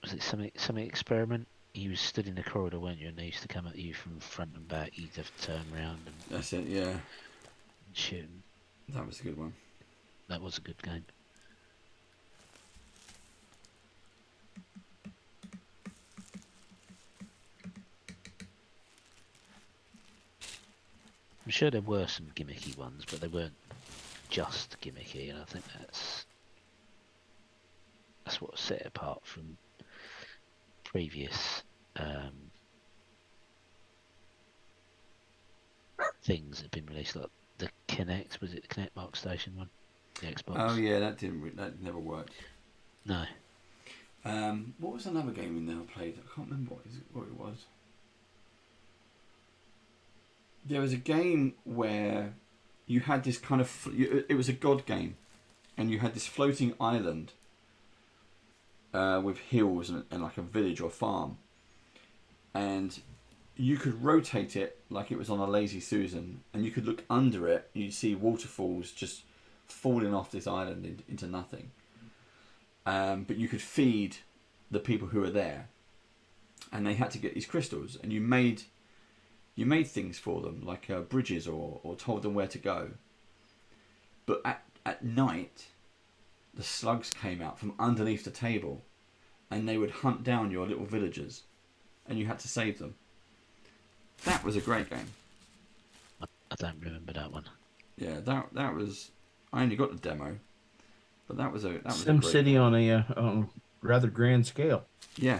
Was it something experiment? You was stood in the corridor, weren't you? And they used to come at you from front and back. You'd have to turn around and That's it. Yeah, shoot. that was a good one. That was a good game. I'm sure there were some gimmicky ones, but they weren't just gimmicky, and I think that's what set it apart from previous things that have been released, like the Kinect. Was it the Kinect Mark Station one? The Xbox. Oh yeah, that never worked. No. What was another game in there I played? I can't remember what it was. There was a game where you had this kind of it was a god game, and you had this floating island with hills and like a village or farm, and you could rotate it like it was on a Lazy Susan, and you could look under it and you'd see waterfalls just falling off this island into nothing. But you could feed the people who were there, and they had to get these crystals, and you made things for them, like bridges or told them where to go. But at night, the slugs came out from underneath the table, and they would hunt down your little villagers, and you had to save them. That was a great game. I don't remember that one. Yeah, that was. I only got the demo, but that was a Sim City on a rather grand scale. Yeah.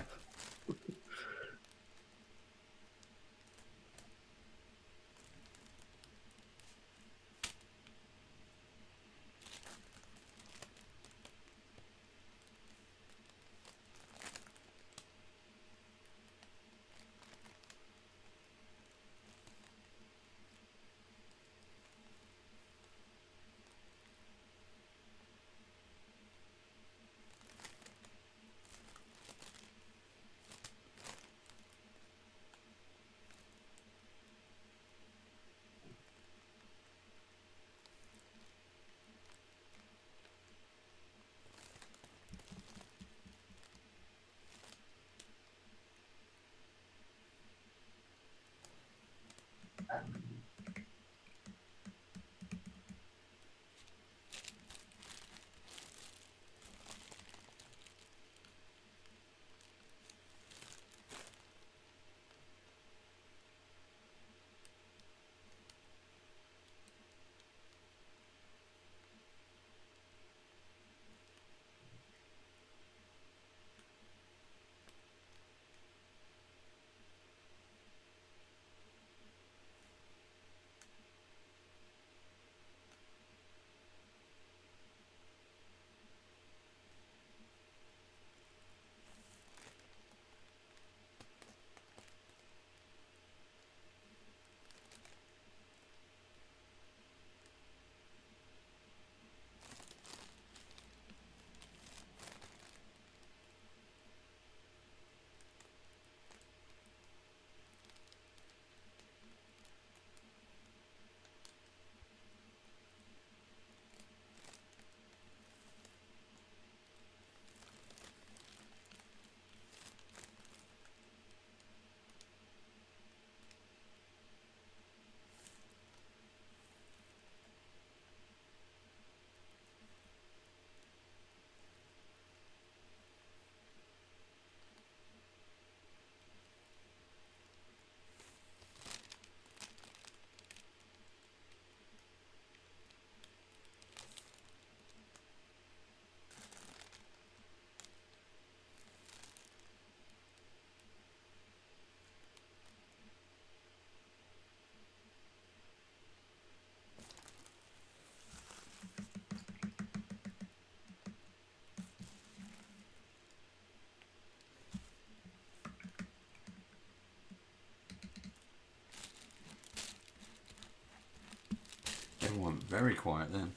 Oh, I'm very quiet then.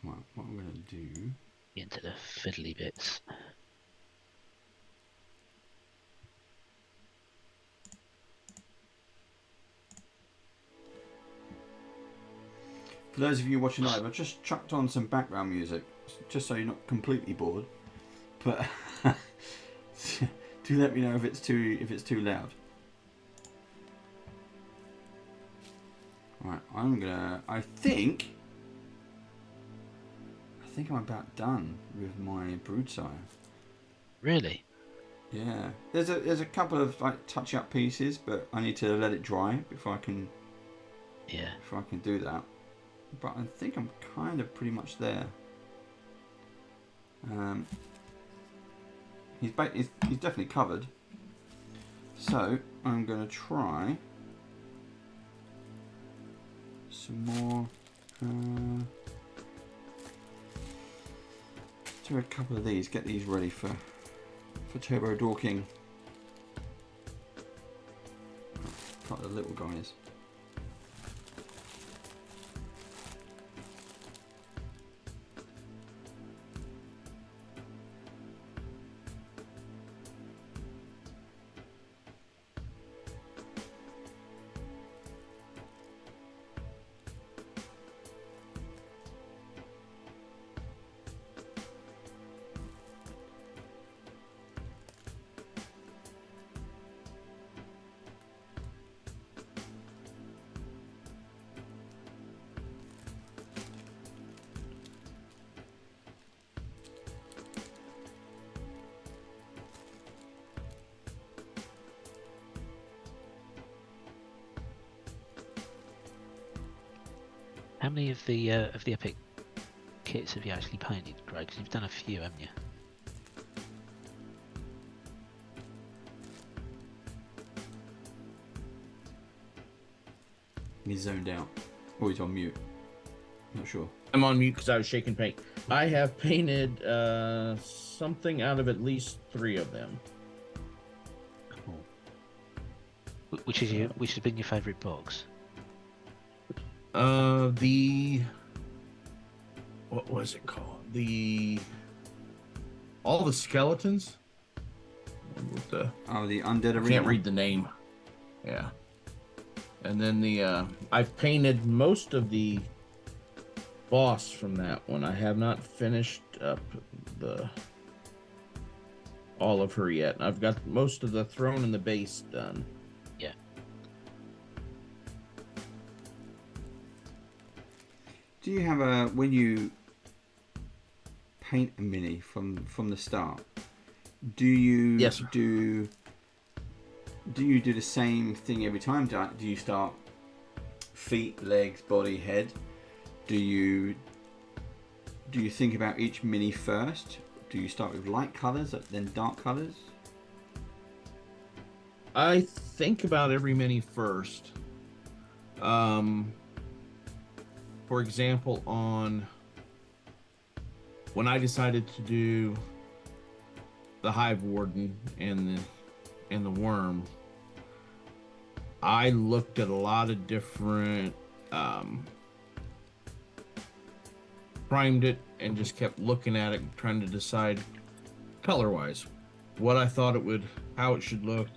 Right, what I'm going to do... Into the fiddly bits. For those of you watching live, I've just chucked on some background music, just so you're not completely bored. But do let me know if it's too loud. Right, I think I'm about done with my broodsire. Really? Yeah, there's a couple of like touch up pieces, but I need to let it dry before I can do that. But I think I'm kind of pretty much there. He's definitely covered. So I'm going to try some more. Do a couple of these. Get these ready for turbo dorking. Got the little guys. How many of the Epic kits have you actually painted, Craig? 'Cause you've done a few, haven't you? He's zoned out. Or he's on mute. Not sure. I'm on mute because I was shaking paint. I have painted something out of at least 3 of them. Cool. Which has been your favourite box? What was it called? All the skeletons. With the Undead Arena. I can't read the name. Yeah. And then I've painted most of the boss from that one. I have not finished up all of her yet. I've got most of the throne and the base done. Yeah. Do you have when you paint a mini from the start? Do you do the same thing every time? Do you start feet, legs, body, head? Do you think about each mini first? Do you start with light colors, then dark colors? I think about every mini first. For example, when I decided to do the Hive Warden and the worm, I looked at a lot of different primed it and just kept looking at it and trying to decide color wise what I thought it would, how it should look,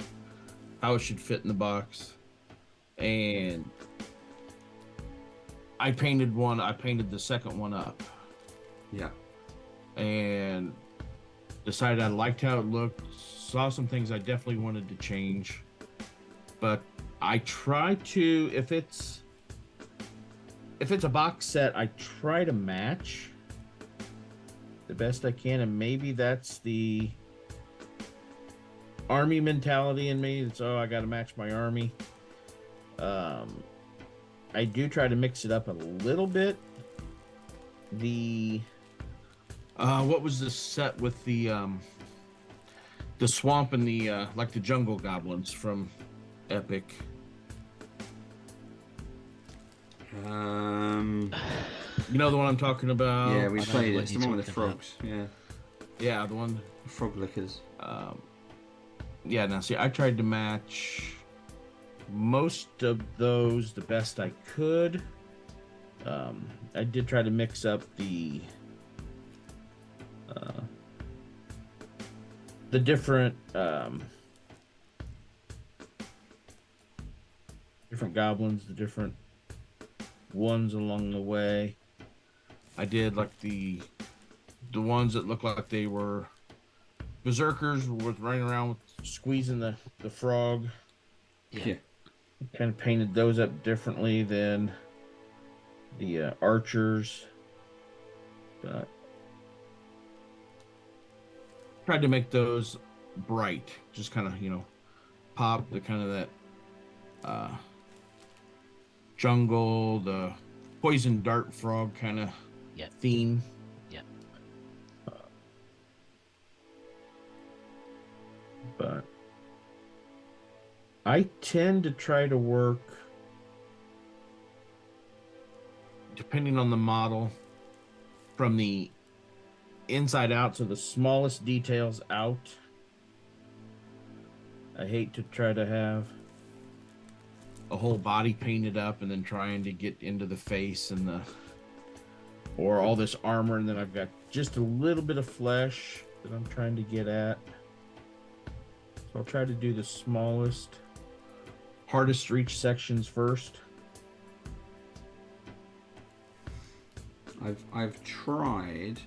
how it should fit in the box. And I painted the second one up. Yeah. And decided I liked how it looked, saw some things I definitely wanted to change. But I try to, if it's a box set, I try to match the best I can, and maybe that's the army mentality in me. It's, I got to match my army. I do try to mix it up a little bit. What was the set with the swamp and the like the jungle goblins from Epic? You know the one I'm talking about? Yeah, we I know played the it. one It's the you're one with the talking about. frogs. Yeah, Yeah, the one. the frog lickers. Yeah, now see, I tried to match most of those the best I could. I did try to mix up uh, the different different goblins, the different ones along the way. I did like the ones that looked like they were berserkers with running around with squeezing the frog. Yeah. Yeah. Kind of painted those up differently than the archers. But tried to make those bright, just kind of pop the kind of that uh, jungle, the poison dart frog kind of Yeah. theme. Yeah. But I tend to try to work, depending on the model, from the inside out, so the smallest details out. I hate to try to have a whole body painted up and then trying to get into the face and or all this armor, and then I've got just a little bit of flesh that I'm trying to get at. So I'll try to do the smallest, hardest to reach sections first. I've tried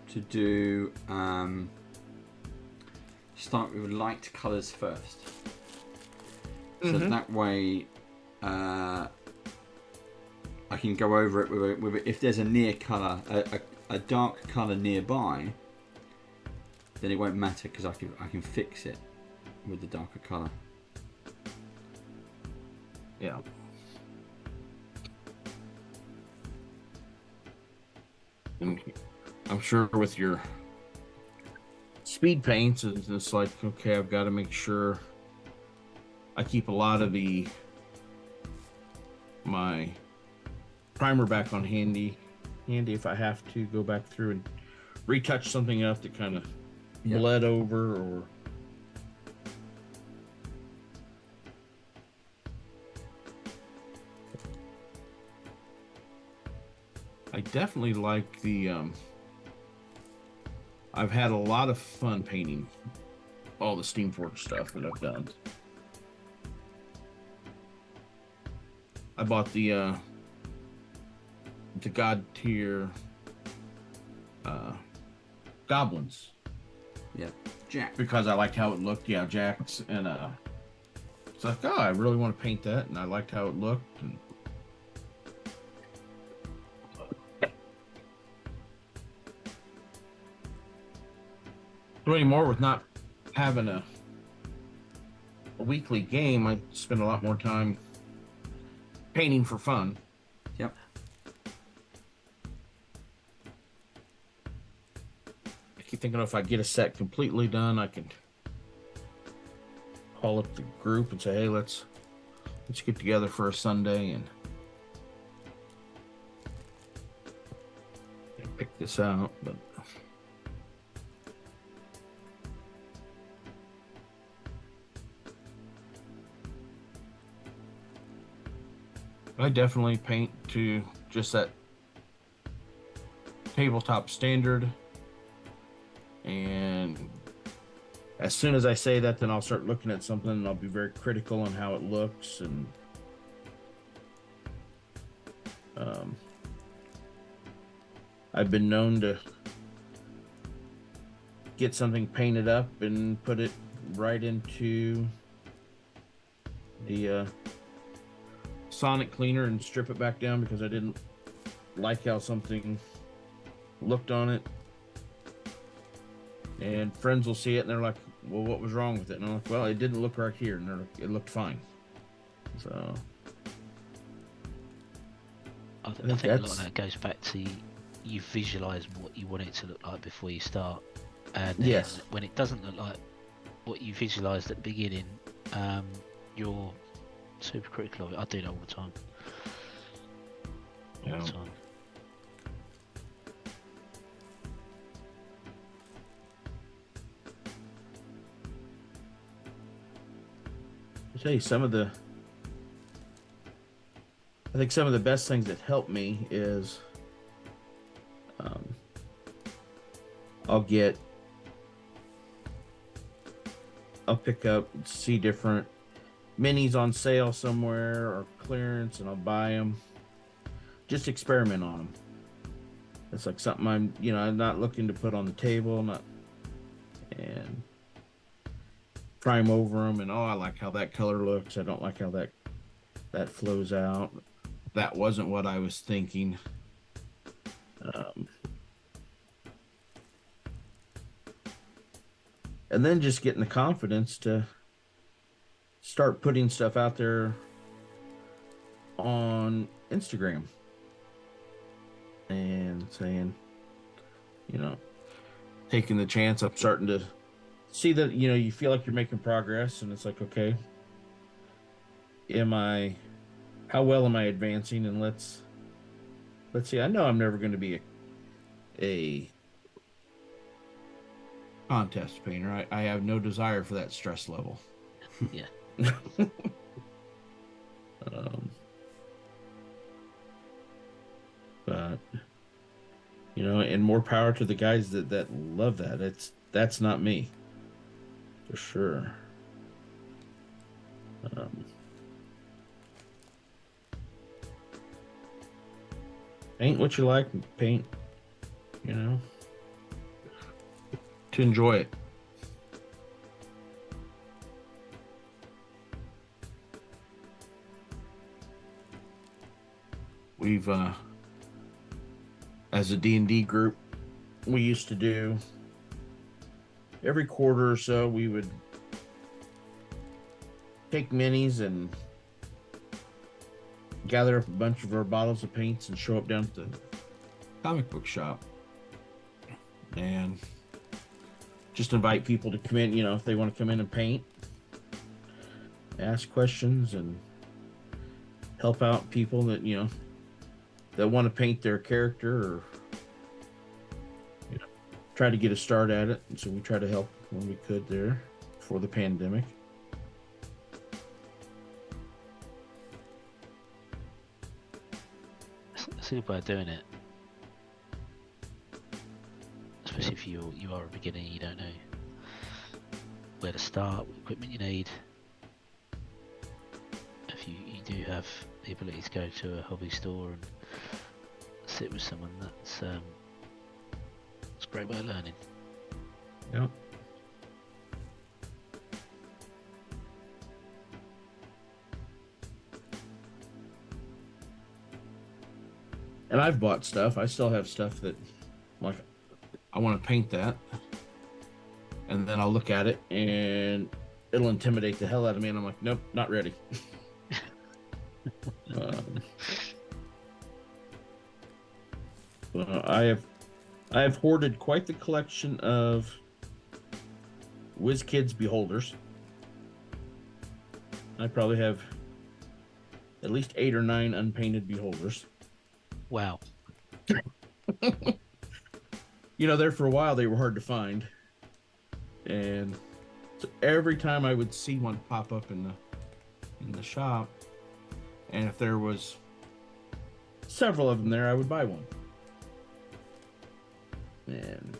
to do start with light colours first, so that way I can go over it with if there's a near colour, a dark colour nearby, then it won't matter because I can fix it with the darker colour. Yeah. And I'm sure with your speed paints, it's like, okay, I've got to make sure I keep a lot of my primer back on handy if I have to go back through and retouch something up that kind of bled over or. I definitely like I've had a lot of fun painting all the Steamforged stuff that I've done. I bought the God tier goblins. Yeah, Jack. Because I liked how it looked. Yeah, Jack's, and it's like, oh, I really want to paint that, and I liked how it looked. And so anymore, with not having a weekly game, I spend a lot more time painting for fun. Yep. I keep thinking if I get a set completely done, I can call up the group and say, hey, let's get together for a Sunday and pick this out. But I definitely paint to just that tabletop standard, and as soon as I say that, then I'll start looking at something and I'll be very critical on how it looks. And I've been known to get something painted up and put it right into the sonic cleaner and strip it back down because I didn't like how something looked on it. And friends will see it and they're like, well, what was wrong with it? And I'm like, well, it didn't look right here. And they're like, it looked fine. So I think a lot of that goes back to you visualize what you want it to look like before you start, and then yes, when it doesn't look like what you visualized at the beginning, you're super critical of it. I do that all the time. yeah. All the time. tell you I think some of the best things that help me is I'll pick up, see different minis on sale somewhere or clearance, and I'll buy them. Just experiment on them. It's like something I'm not looking to put on the table, and prime over them, and I like how that color looks. I don't like how that flows out. That wasn't what I was thinking. And then just getting the confidence to start putting stuff out there on Instagram and saying, taking the chance. I'm starting to see that, you feel like you're making progress, and it's like, okay, how well am I advancing? And let's see. I know I'm never going to be a contest painter. I have no desire for that stress level. Yeah. But and more power to the guys that love that. That's not me, for sure. Paint what you like, paint, to enjoy it. We've as a D&D group, we used to do every quarter or so, we would take minis and gather up a bunch of our bottles of paints and show up down at the comic book shop and just invite people to come in, if they want to come in and paint, ask questions, and help out people that that want to paint their character, or try to get a start at it. And so we try to help when we could there before the pandemic. That's a good way of doing it. Especially if you are a beginner, you don't know where to start, what equipment you need. If you do have the ability to go to a hobby store and sit with someone, it's a great way of learning. Yep. And I've bought stuff. I still have stuff that, like, I want to paint that, and then I'll look at it and it'll intimidate the hell out of me, and I'm like, nope, not ready. I have hoarded quite the collection of WizKids beholders. I probably have at least 8 or 9 unpainted beholders. Wow. There for a while they were hard to find, and so every time I would see one pop up in the shop, and if there was several of them there, I would buy one. And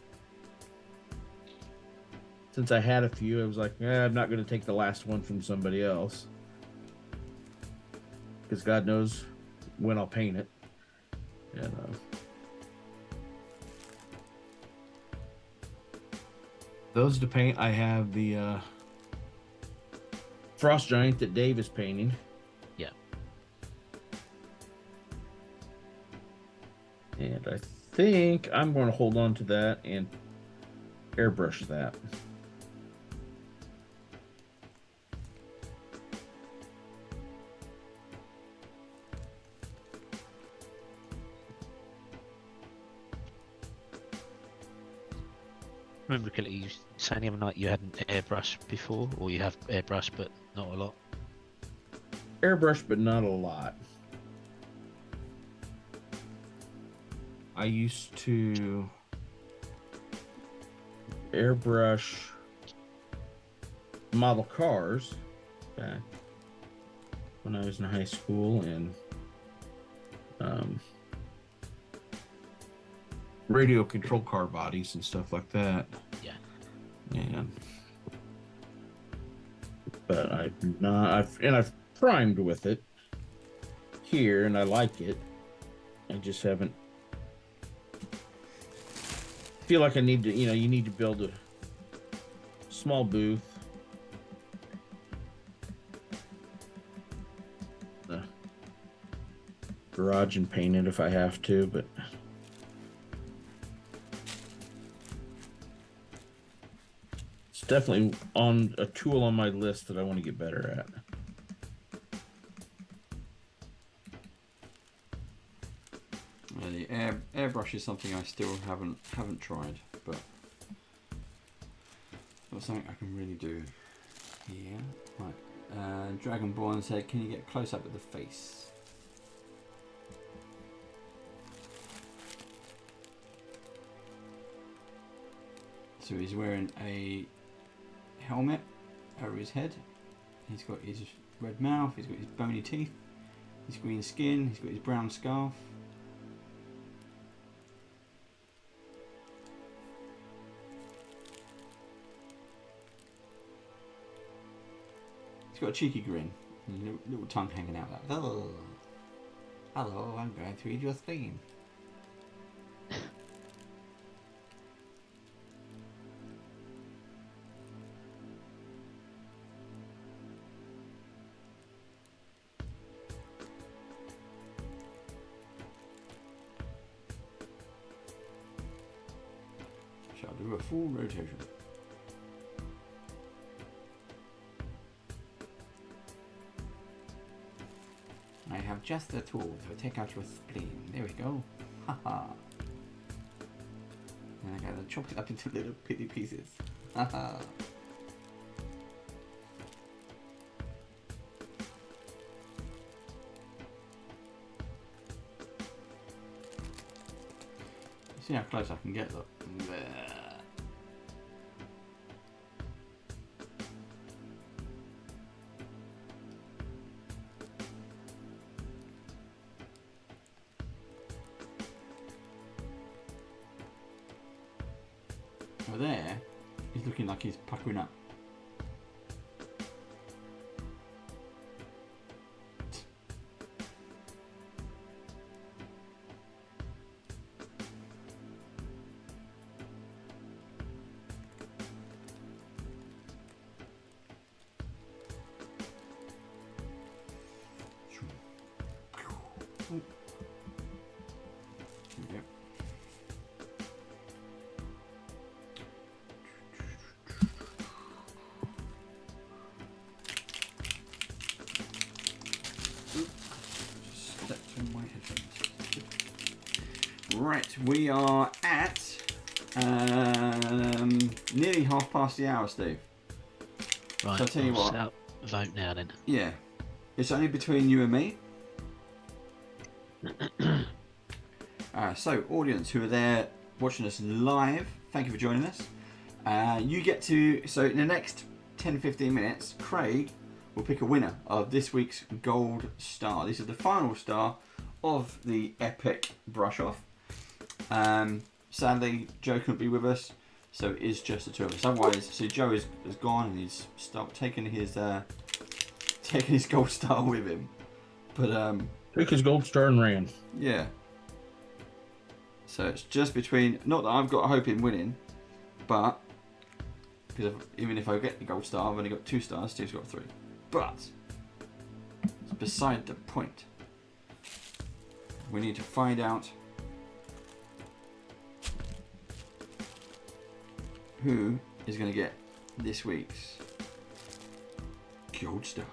since I had a few, I was like, I'm not going to take the last one from somebody else, because God knows when I'll paint it. And those to paint, I have the Frost Giant that Dave is painting. Yeah. And I think I'm going to hold on to that and airbrush that. Remember, Kelly, you saying the other night you hadn't airbrushed before, or you have airbrushed but not a lot? Airbrush, but not a lot. I used to airbrush model cars back when I was in high school, and radio control car bodies and stuff like that. Yeah. And but I've not. I've primed with it here, and I like it. I just haven't. Feel like I need to. You need to build a small booth. The garage and paint it if I have to, but. Definitely on a tool on my list that I want to get better at. Yeah, the airbrush is something I still haven't tried, but it's something I can really do. Yeah, right. Dragonborn said, "Can you get close up with the face?" So he's wearing a helmet over his head. He's got his red mouth, he's got his bony teeth, his green skin, he's got his brown scarf. He's got a cheeky grin, and a little tongue hanging out like, "Oh, hello, I'm going to read your screen." Shall do a full rotation. I have just the tool to take out your spleen. There we go. Haha. And I gotta chop it up into little pitty pieces. Haha. See how close I can get, look. Over there, he's looking like he's puckering up. Yep. Stepped on my headphones. Right, we are at nearly half past the hour, Steve. Right. So I'll tell you what. Set up vote now then. Yeah, it's only between you and me. So, audience who are there watching us live, thank you for joining us. You get to, so in the next 10-15 minutes, Craig will pick a winner of this week's gold star. This is the final star of the epic brush off. Sadly, Joe couldn't be with us, so it is just the two of us. Otherwise, so Joe has gone and he's taking his gold star with him. But Took his gold star and ran. yeah. So it's just between, not that I've got hope in winning, but because even if I get the gold star, I've only got 2 stars. Steve's got 3. But it's beside the point. We need to find out who is going to get this week's gold star.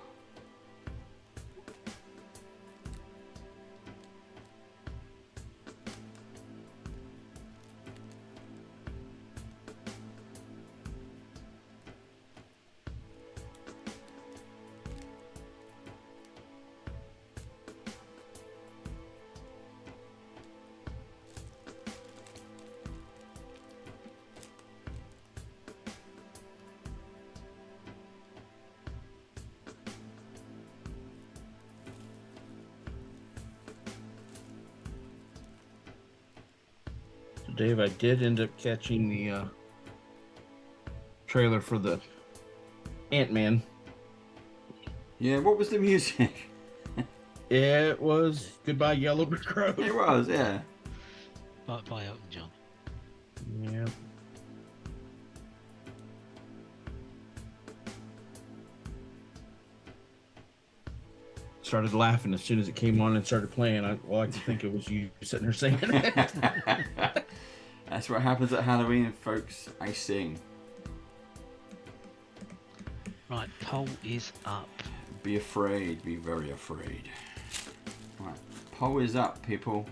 Dave, I did end up catching the trailer for the Ant-Man. Yeah, what was the music? It was Goodbye Yellow Brick Road. It was, yeah. By Elton John. Yeah. Started laughing as soon as it came on and started playing. I like to think it was you sitting there singing it. That's what happens at Halloween, folks. I sing. Right, poll is up. Be afraid. Be very afraid. Right, poll is up, people.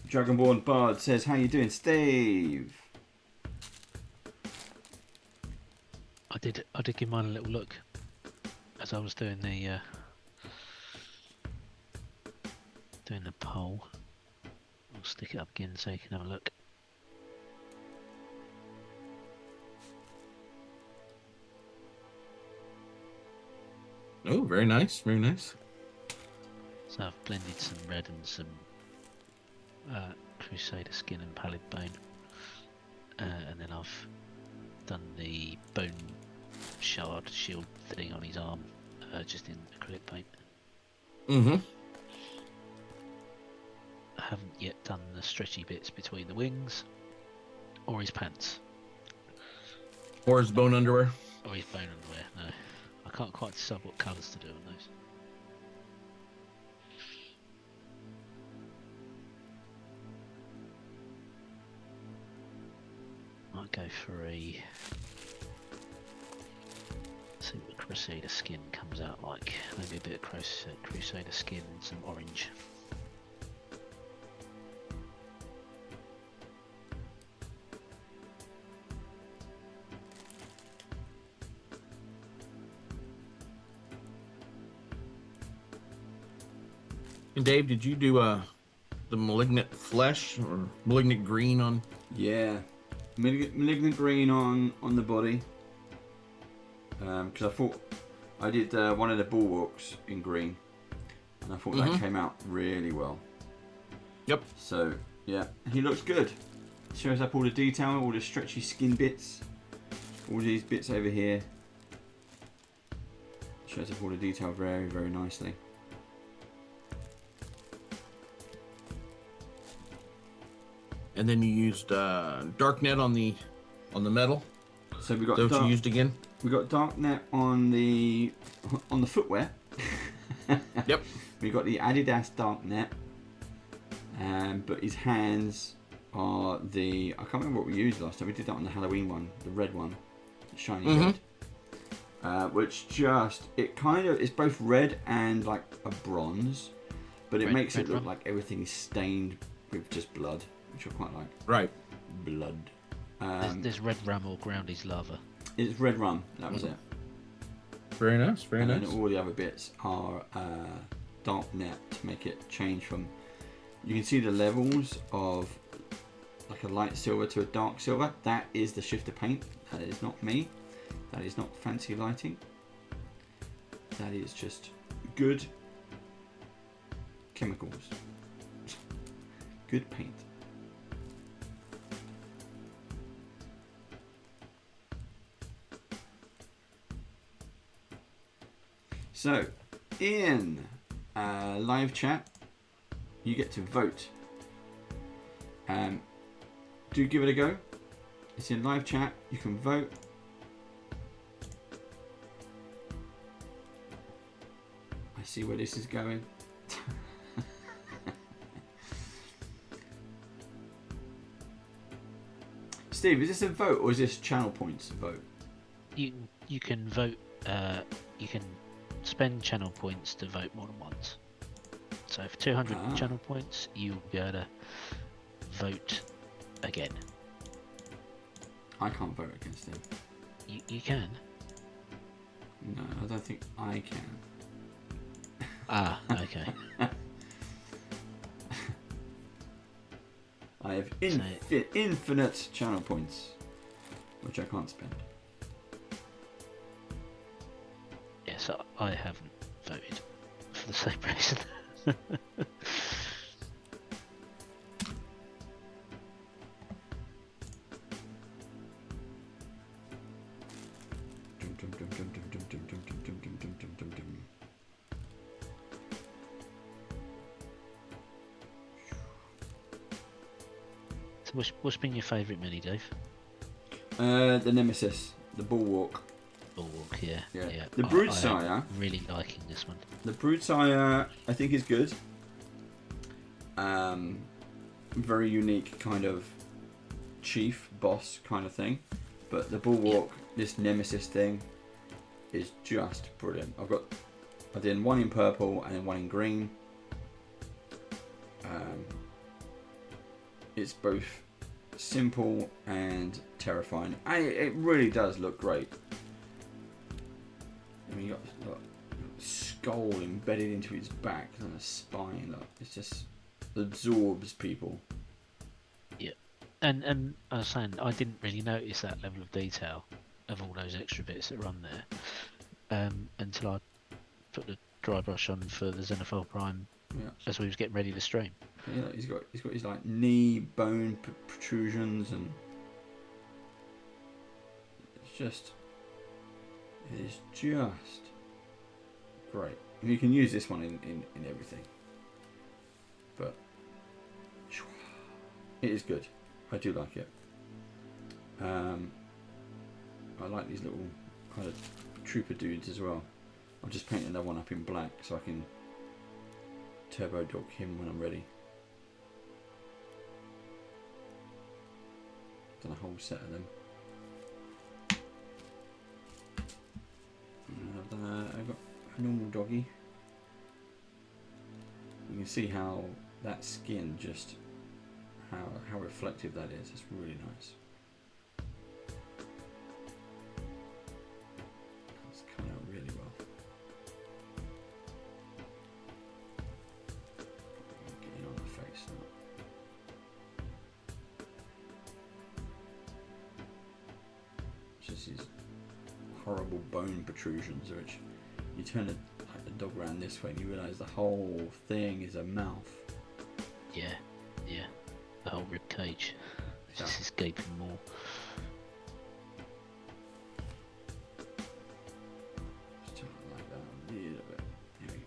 Dragonborn Bard says, "How you doing, Steve?" I did give mine a little look as I was doing the poll. I'll stick it up again so you can have a look. Oh, very nice, very nice. So I've blended some red and some Crusader skin and pallid bone, and then I've done the bone shard shield thing on his arm, just in acrylic paint. Mm-hmm. I haven't yet done the stretchy bits between the wings, or his pants, Or his bone underwear. or his bone underwear. No, I can't quite decide what colours to do on those. Might go for a. See what the Crusader skin comes out like. Maybe a bit of Crusader skin and some orange. And Dave, did you do the malignant flesh or malignant green on? Yeah, malignant green on the body. Because I thought I did one of the bulwarks in green, and I thought that came out really well. Yep. So yeah, he looks good. Shows up all the detail, all the stretchy skin bits, all these bits over here. Shows up all the detail very, very nicely. And then you used dark net on the metal. So we got Is that what you used again? We got dark net on the footwear. Yep. We got the Adidas dark net, but his hands are the, I can't remember what we used last time. We did that on the Halloween one, the red one, the shiny red, which just it's both red and like a bronze, but it makes it look like everything's stained with just blood, which I quite like. Right. Blood. There's red rum or ground is lava. It's red rum. That was it. Very nice. Very and nice. then all the other bits are dark net to make it change from. You can see the levels of like a light silver to a dark silver. That is the shifter paint. That is not me. That is not fancy lighting. That is just good chemicals. Good paint. So, in live chat, you get to vote. Do give it a go. It's in live chat. You can vote. I see where this is going. Steve, is this a vote or is this channel points vote? You can vote. You can spend channel points to vote more than once. So for 200 channel points, you'll be able to vote again. I can't vote against him. You can. No, I don't think I can. Ah, okay. I have infinite channel points, which I can't spend. Yes, I haven't voted for the same reason. So what's been your favourite mini, Dave? The Nemesis, the Bulwark. Bulwark, yeah. Yeah. The Broodssire. I'm really liking this one. The Broodssire, I think, is good. Very unique kind of chief boss kind of thing, but the Bulwark, this Nemesis thing, is just brilliant. I did one in purple and then one in green. It's both simple and terrifying. It really does look great. I mean, you got a skull embedded into his back and a spine. Look, it's just absorbs people. Yeah, and I was saying I didn't really notice that level of detail of all those extra bits that run there until I put the dry brush on for the Xenophil Prime as we was getting ready to stream. Yeah, he's got his like knee bone protrusions, and it is just great. And you can use this one in everything, but it is good. I do like it. I like these little kind of trooper dudes as well. I'm just painting that one up in black so I can turbo dog him when I'm ready. Done a whole set of them. And I've got a normal doggy. You can see how that skin just how reflective that is. It's really nice. It's coming out really well. Getting on the face now. Just these horrible bone protrusions, which you turn the dog around this way and you realise the whole thing is a mouth. Yeah. The whole rib cage. Just escaping more. Just turn it like that a little bit. There we go.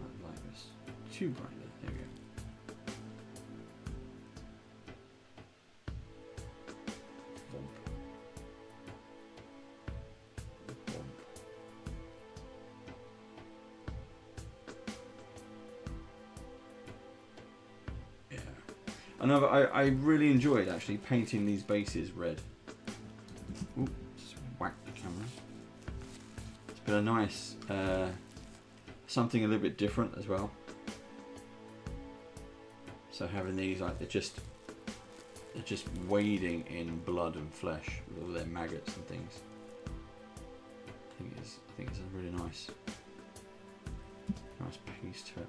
Not like this. Too bright there. There we go. I really enjoyed actually painting these bases red. Ooh, just whacked the camera. It's been a nice, something a little bit different as well. So having these, like, they're just wading in blood and flesh with all their maggots and things. I think it's a really nice piece to it.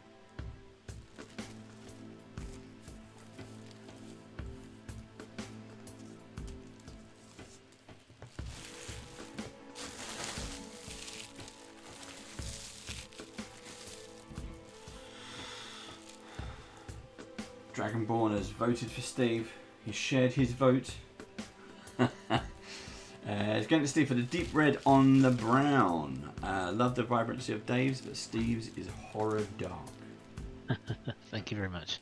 Dragonborn has voted for Steve. He shared his vote. It's going to Steve for the deep red on the brown. Love the vibrancy of Dave's, but Steve's is horror dark. Thank you very much.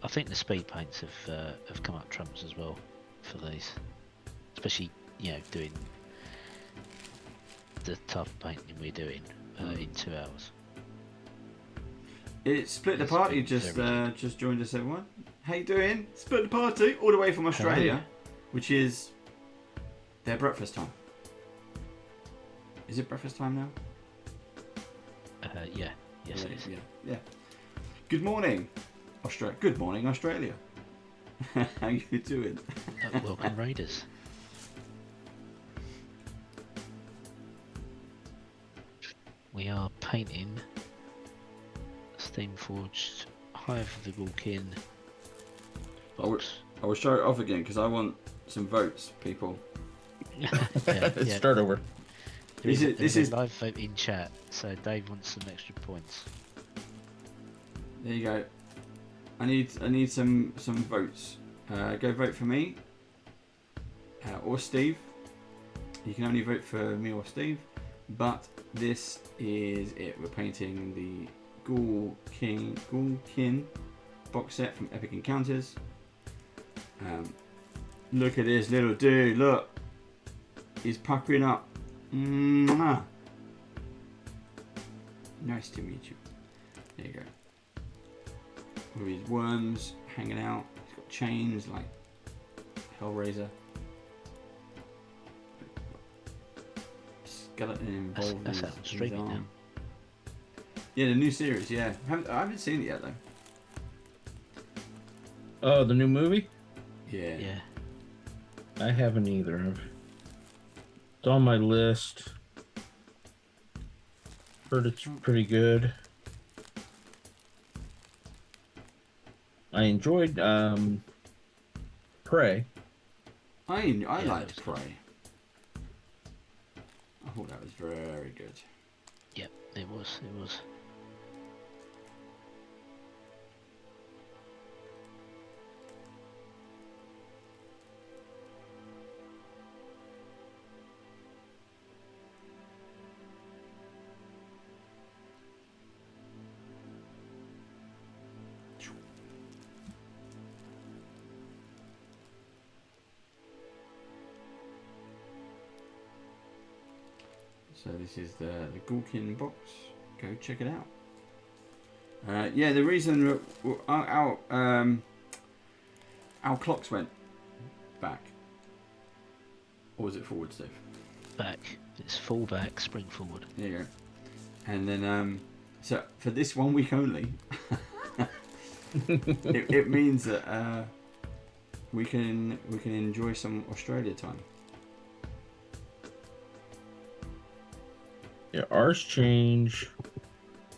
I think the speed paints have come up trumps as well for these, especially doing the type of painting we're doing in 2 hours. It's Split the Party just joined us, everyone. How you doing? Split the Party all the way from Australia, Hello. Which is their breakfast time. Is it breakfast time now? Yeah. Yes, it is. Yeah. Good morning, Australia. Good morning, Australia. How you doing? Welcome, Raiders. we are painting Steam Forged Hive of the Walk-In. I will show it off again because I want some votes, people. Yeah. Start over. This This is is live vote in chat, so Dave wants some extra points. there. You go. I need some votes. Go vote for me or Steve. You can only vote for me or Steve. But this is it. We're painting the Ghoulkin box set from Epic Encounters. Look at this little dude. Look, he's puckering up. Mwah. Nice to meet you. There you go. With his worms hanging out. He's got chains like Hellraiser. Skeleton involved. That's in out on his streaming arm. now. Yeah, the new series. Yeah, I haven't seen it yet though. Oh, the new movie? Yeah. Yeah. I haven't either. It's on my list. Heard it's pretty good. I enjoyed Prey. I Yeah, liked that was Prey. I thought that was very good. Yep, it was. So this is the Ghoulkin box. Go check it out. Yeah, the reason our clocks went back, or was it forward, Steve? Back. It's full back, spring forward. There you go. And then so for this 1 week only, it means that we can enjoy some Australia time. Yeah, ours change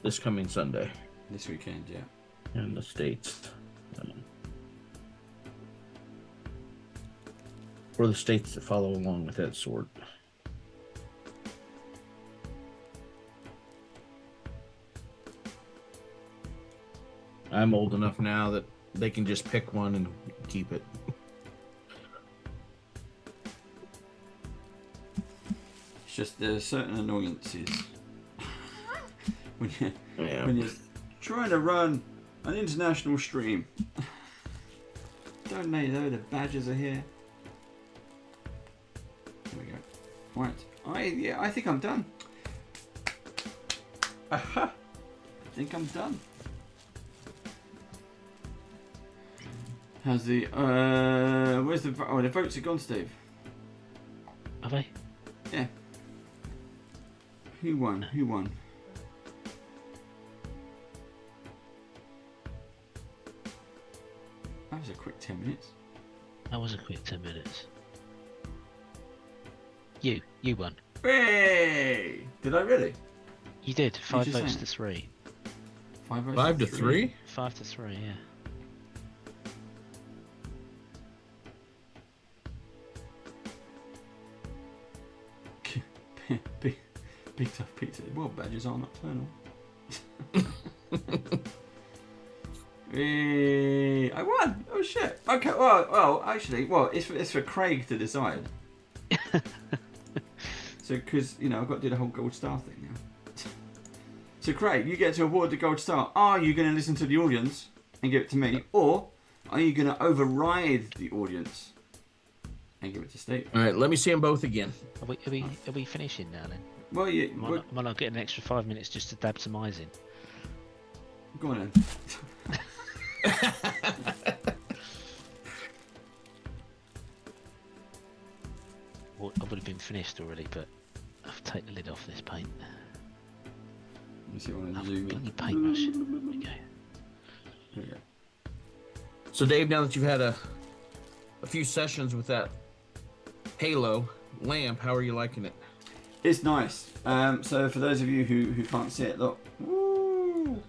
this coming Sunday This weekend, yeah. in the States. For the states that follow along with that sort. I'm old enough now that they can just pick one and keep it. It's just there's certain annoyances when Yeah. when you're trying to run an international stream. Don't they know the badgers are here? There we go. Right. I think I'm done. Aha. I think I'm done. How's the where's the the votes are gone, Steve? Are they? Yeah. Who won? That was a quick 10 minutes. That was a quick 10 minutes. You won. Hey! Did I really? You did. 5 just votes saying? to 3. 5 votes 5 to 3? 5 to 3, yeah. Big tough pizza. Well, badges are nocturnal. Hey, I won! Oh shit! Okay, well, actually, it's for Craig to decide. So, because I've got to do the whole gold star thing now. So, Craig, you get to award the gold star. Are you going to listen to the audience and give it to me, or are you going to override the audience and give it to Steve? All right, let me see them both again. Are we finishing now then? Well, Am I not getting an extra 5 minutes just to dab some eyes in? go on then. Well, I would have been finished already, but I've taken the lid off this paint. Let me see what I Oh, zoom bloody in. paintbrush. There we go. There we go. So, Dave, now that you've had a few sessions with that Halo lamp, how are you liking it? It's nice. So for those of you who can't see it, look. Woo!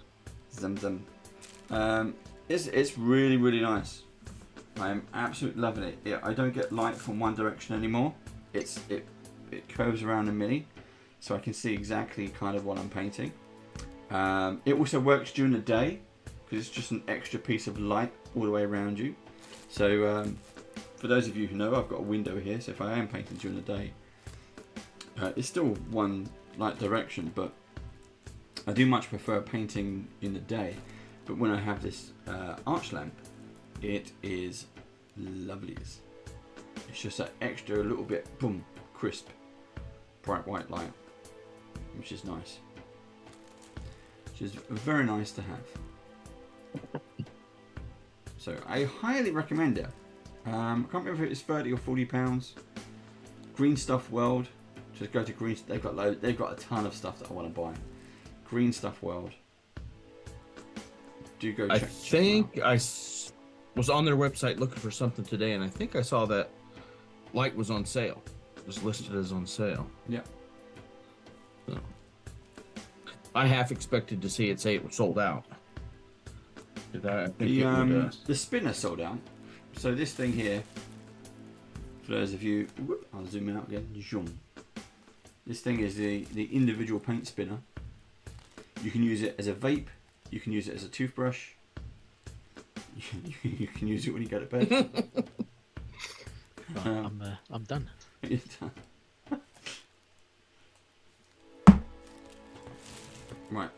Zum zum. It's really, really nice. I'm absolutely loving it. Yeah, I don't get light from one direction anymore. It curves around the Mini, so I can see exactly kind of what I'm painting. It also works during the day because it's just an extra piece of light all the way around you. So for those of you who know, I've got a window here, so if I am painting during the day, it's still one light direction, but I do much prefer painting in the day. But when I have this arch lamp, it is lovely. It's just that extra little bit, boom, crisp, bright white light, which is nice. Which is very nice to have. So I highly recommend it. I can't remember if it's 30 or 40 pounds. Green Stuff World. Just go to Green. They've got a ton of stuff that I want to buy. Green Stuff World. Do go. Check I was on their website looking for something today, and I think I saw that light was on sale. It was listed as on sale. Yeah. So, I half expected to see it say it was sold out. I think the spinner sold out. So this thing here, for those of you, I'll zoom out again. This thing is the individual paint spinner. You can use it as a vape. You can use it as a toothbrush. You can use it when you go to bed. Right, I'm done. You're done. Right,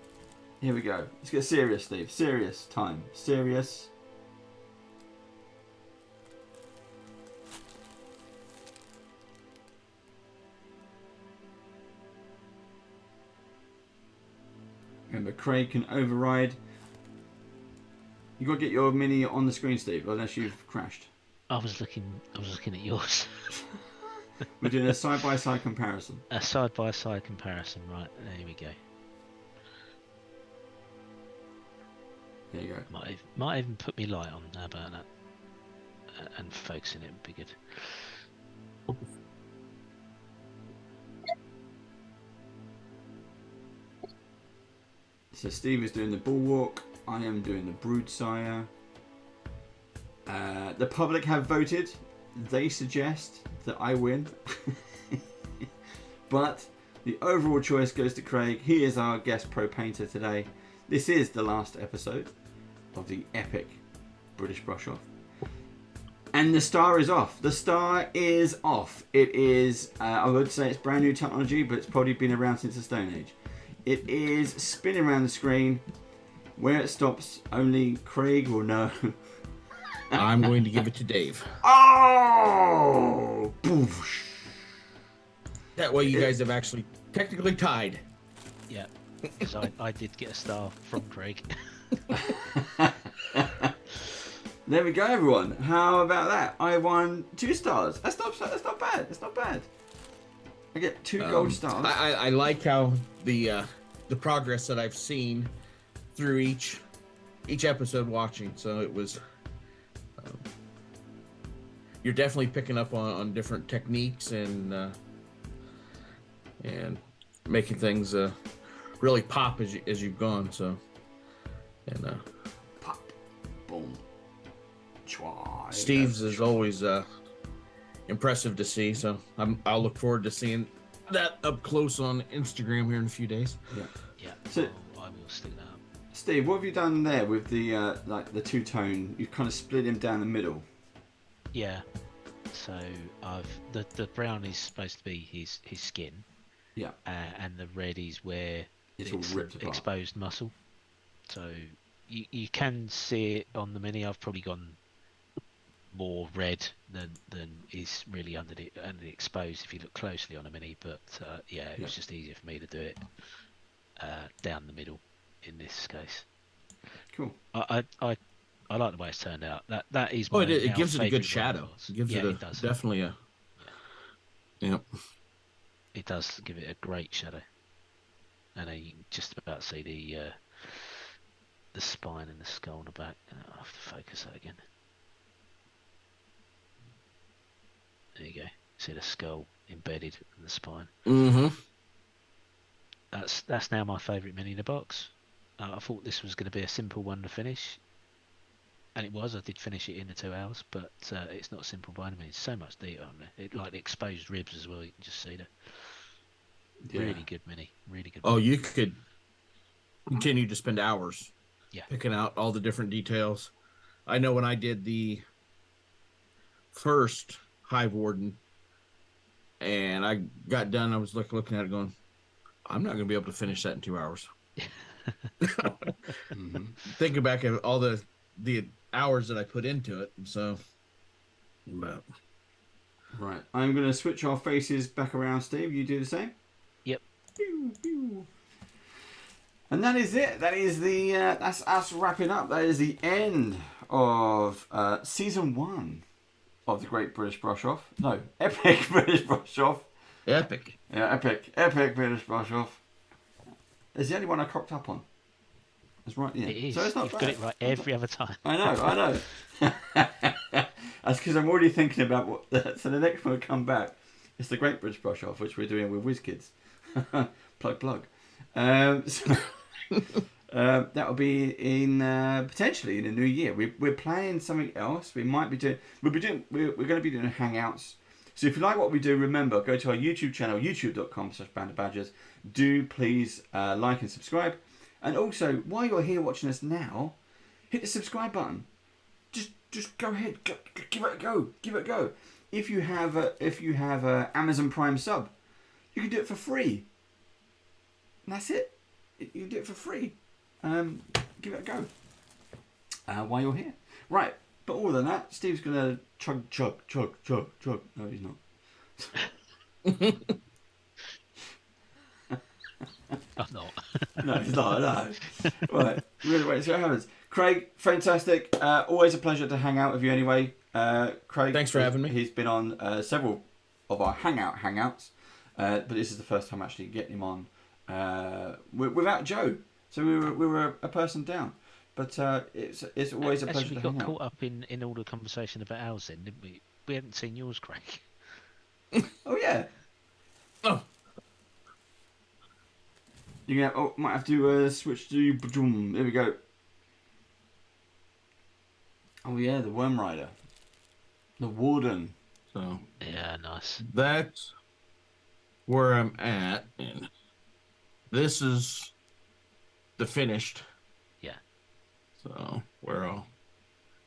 here we go. Let's get serious, Steve. Serious time. Serious. Remember, Craig can override. You got to get your Mini on the screen, Steve, unless you've crashed. I was looking at yours. We're doing a side-by-side comparison. A side-by-side comparison, right? There we go. There you go. Might even put me light on. How about that? And focusing it would be good. So Steve is doing the Bulwark. I am doing the Broodsire. The public have voted. They suggest that I win. But the overall choice goes to Craig. He is our guest pro painter today. This is the last episode of the epic British Brush Off. And the star is off. The star is off. It is, I would say it's brand new technology, but it's probably been around since the Stone Age. It is spinning around the screen. Where it stops, only Craig will know. I'm going to give it to Dave. Oh! Boosh. That way you guys have actually technically tied. Yeah, because I did get a star from Craig. There we go, everyone. How about that? I won 2 stars. That's not bad. That's not bad. I get 2 gold stars. I like how the progress that I've seen through each episode watching. So it was you're definitely picking up on different techniques and making things really pop as you've gone. So and Pop, boom, chwa. Steve's is always impressive to see. So I'll look forward to seeing that up close on Instagram here in a few days. Yeah, So- I will stick that up. Steve, what have you done there with the like the 2-tone? You kind of split him down the middle. Yeah. So the brown is supposed to be his skin. Yeah. And the red is where It's all ripped apart. exposed muscle. So you can see it on the Mini. I've probably gone more red than is really under the exposed if you look closely on a Mini. But it was just easier for me to do it down the middle in this case. Cool. I like the way it's turned out. That is my It gives it a good favourite shadow. one. It gives it does. definitely a. Yeah. It does give it a great shadow, and you can just about see the spine and the skull on the back. I'll have to focus that again. There you go. See the skull embedded in the spine. Mm-hmm. That's now my favourite mini in the box. I thought this was going to be a simple one to finish, and it was. I did finish it in the 2 hours, but it's not simple by any means. So much detail on there. It like the exposed ribs as well. You can just see that. Yeah. Really good mini. Really good. Oh, mini. you could continue to spend hours Yeah. picking out all the different details. I know when I did the first Hive Warden and I got done, I was looking at it going, I'm not going to be able to finish that in 2 hours. Mm-hmm. Thinking back at all the hours that I put into it. So, but Right. I'm going to switch our faces back around, Steve. You do the same? Yep. Pew, pew. And that is it. That is the that's us wrapping up. That is the end of season 1 of the Great British Brush Off. No, Epic British Brush Off. epic. Yeah, epic British Brush Off. It's the only one I cocked up on. That's right. Yeah. It is. So it's not You've bad. got it right every other time. I know. That's because I'm already thinking about what. So the next one will come back. It's the Great British Brush Off, which we're doing with WizKids. plug. That will be in potentially in the new year. We're planning something else. We might be doing. We're going to be doing hangouts. So if you like what we do, remember go to our YouTube channel, youtube.com/bandofbadgers. Do please like and subscribe. And also, while you're here watching us now, hit the subscribe button. Just go ahead, give it a go. Give it a go. If you have a Amazon Prime sub, you can do it for free. And that's it. You can do it for free. Give it a go. While you're here, right? But other than that, Steve's gonna chug. No, he's not. I'm not. No, he's not. No. Right. Really wait. See what happens. Craig, fantastic. Always a pleasure to hang out with you. Anyway, Craig. Thanks for having me. He's been on several of our hangouts, but this is the first time actually getting him on without Joe. So we were a person down. But it's always a pleasure Actually, to we hang got out. caught up in all the conversation about ours then, didn't we? We hadn't seen yours, Craig. Oh yeah. Oh, You might have to switch to. There we go. Oh yeah, the Worm Rider, the Warden. so Yeah, nice. that's where I'm at, and this is the finished. Yeah. So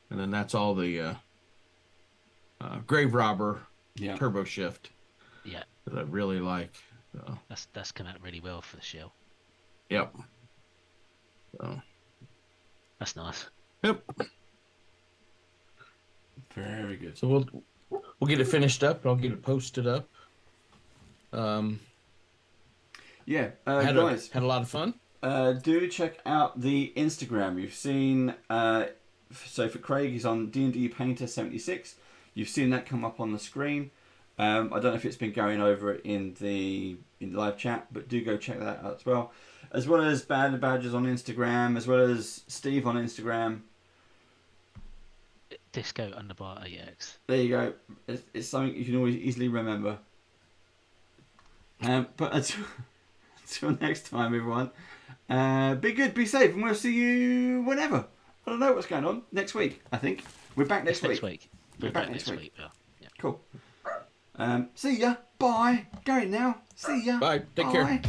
and then that's all the Grave Robber Yeah. turbo shift Yeah, that I really like. So, that's come out really well for the shell. yep. So, That's nice. yep. Very good. So we'll get it finished up. I'll get it posted up. Yeah, Had guys. a lot of fun. Do check out the Instagram. You've seen. So for Craig, he's on D&D Painter 76. You've seen that come up on the screen. I don't know if it's been going over in the live chat, but do go check that out as well as Bad and Badgers on Instagram, as well as Steve on Instagram. Disco Underbar AX. There you go. It's something you can always easily remember. But until next time, everyone, be good, be safe, and we'll see you whenever. I don't know what's going on next week. I think we're back next week. We're back next week. Yeah. Cool. See ya. Bye. Going now. See ya. Bye. Take care. Bye.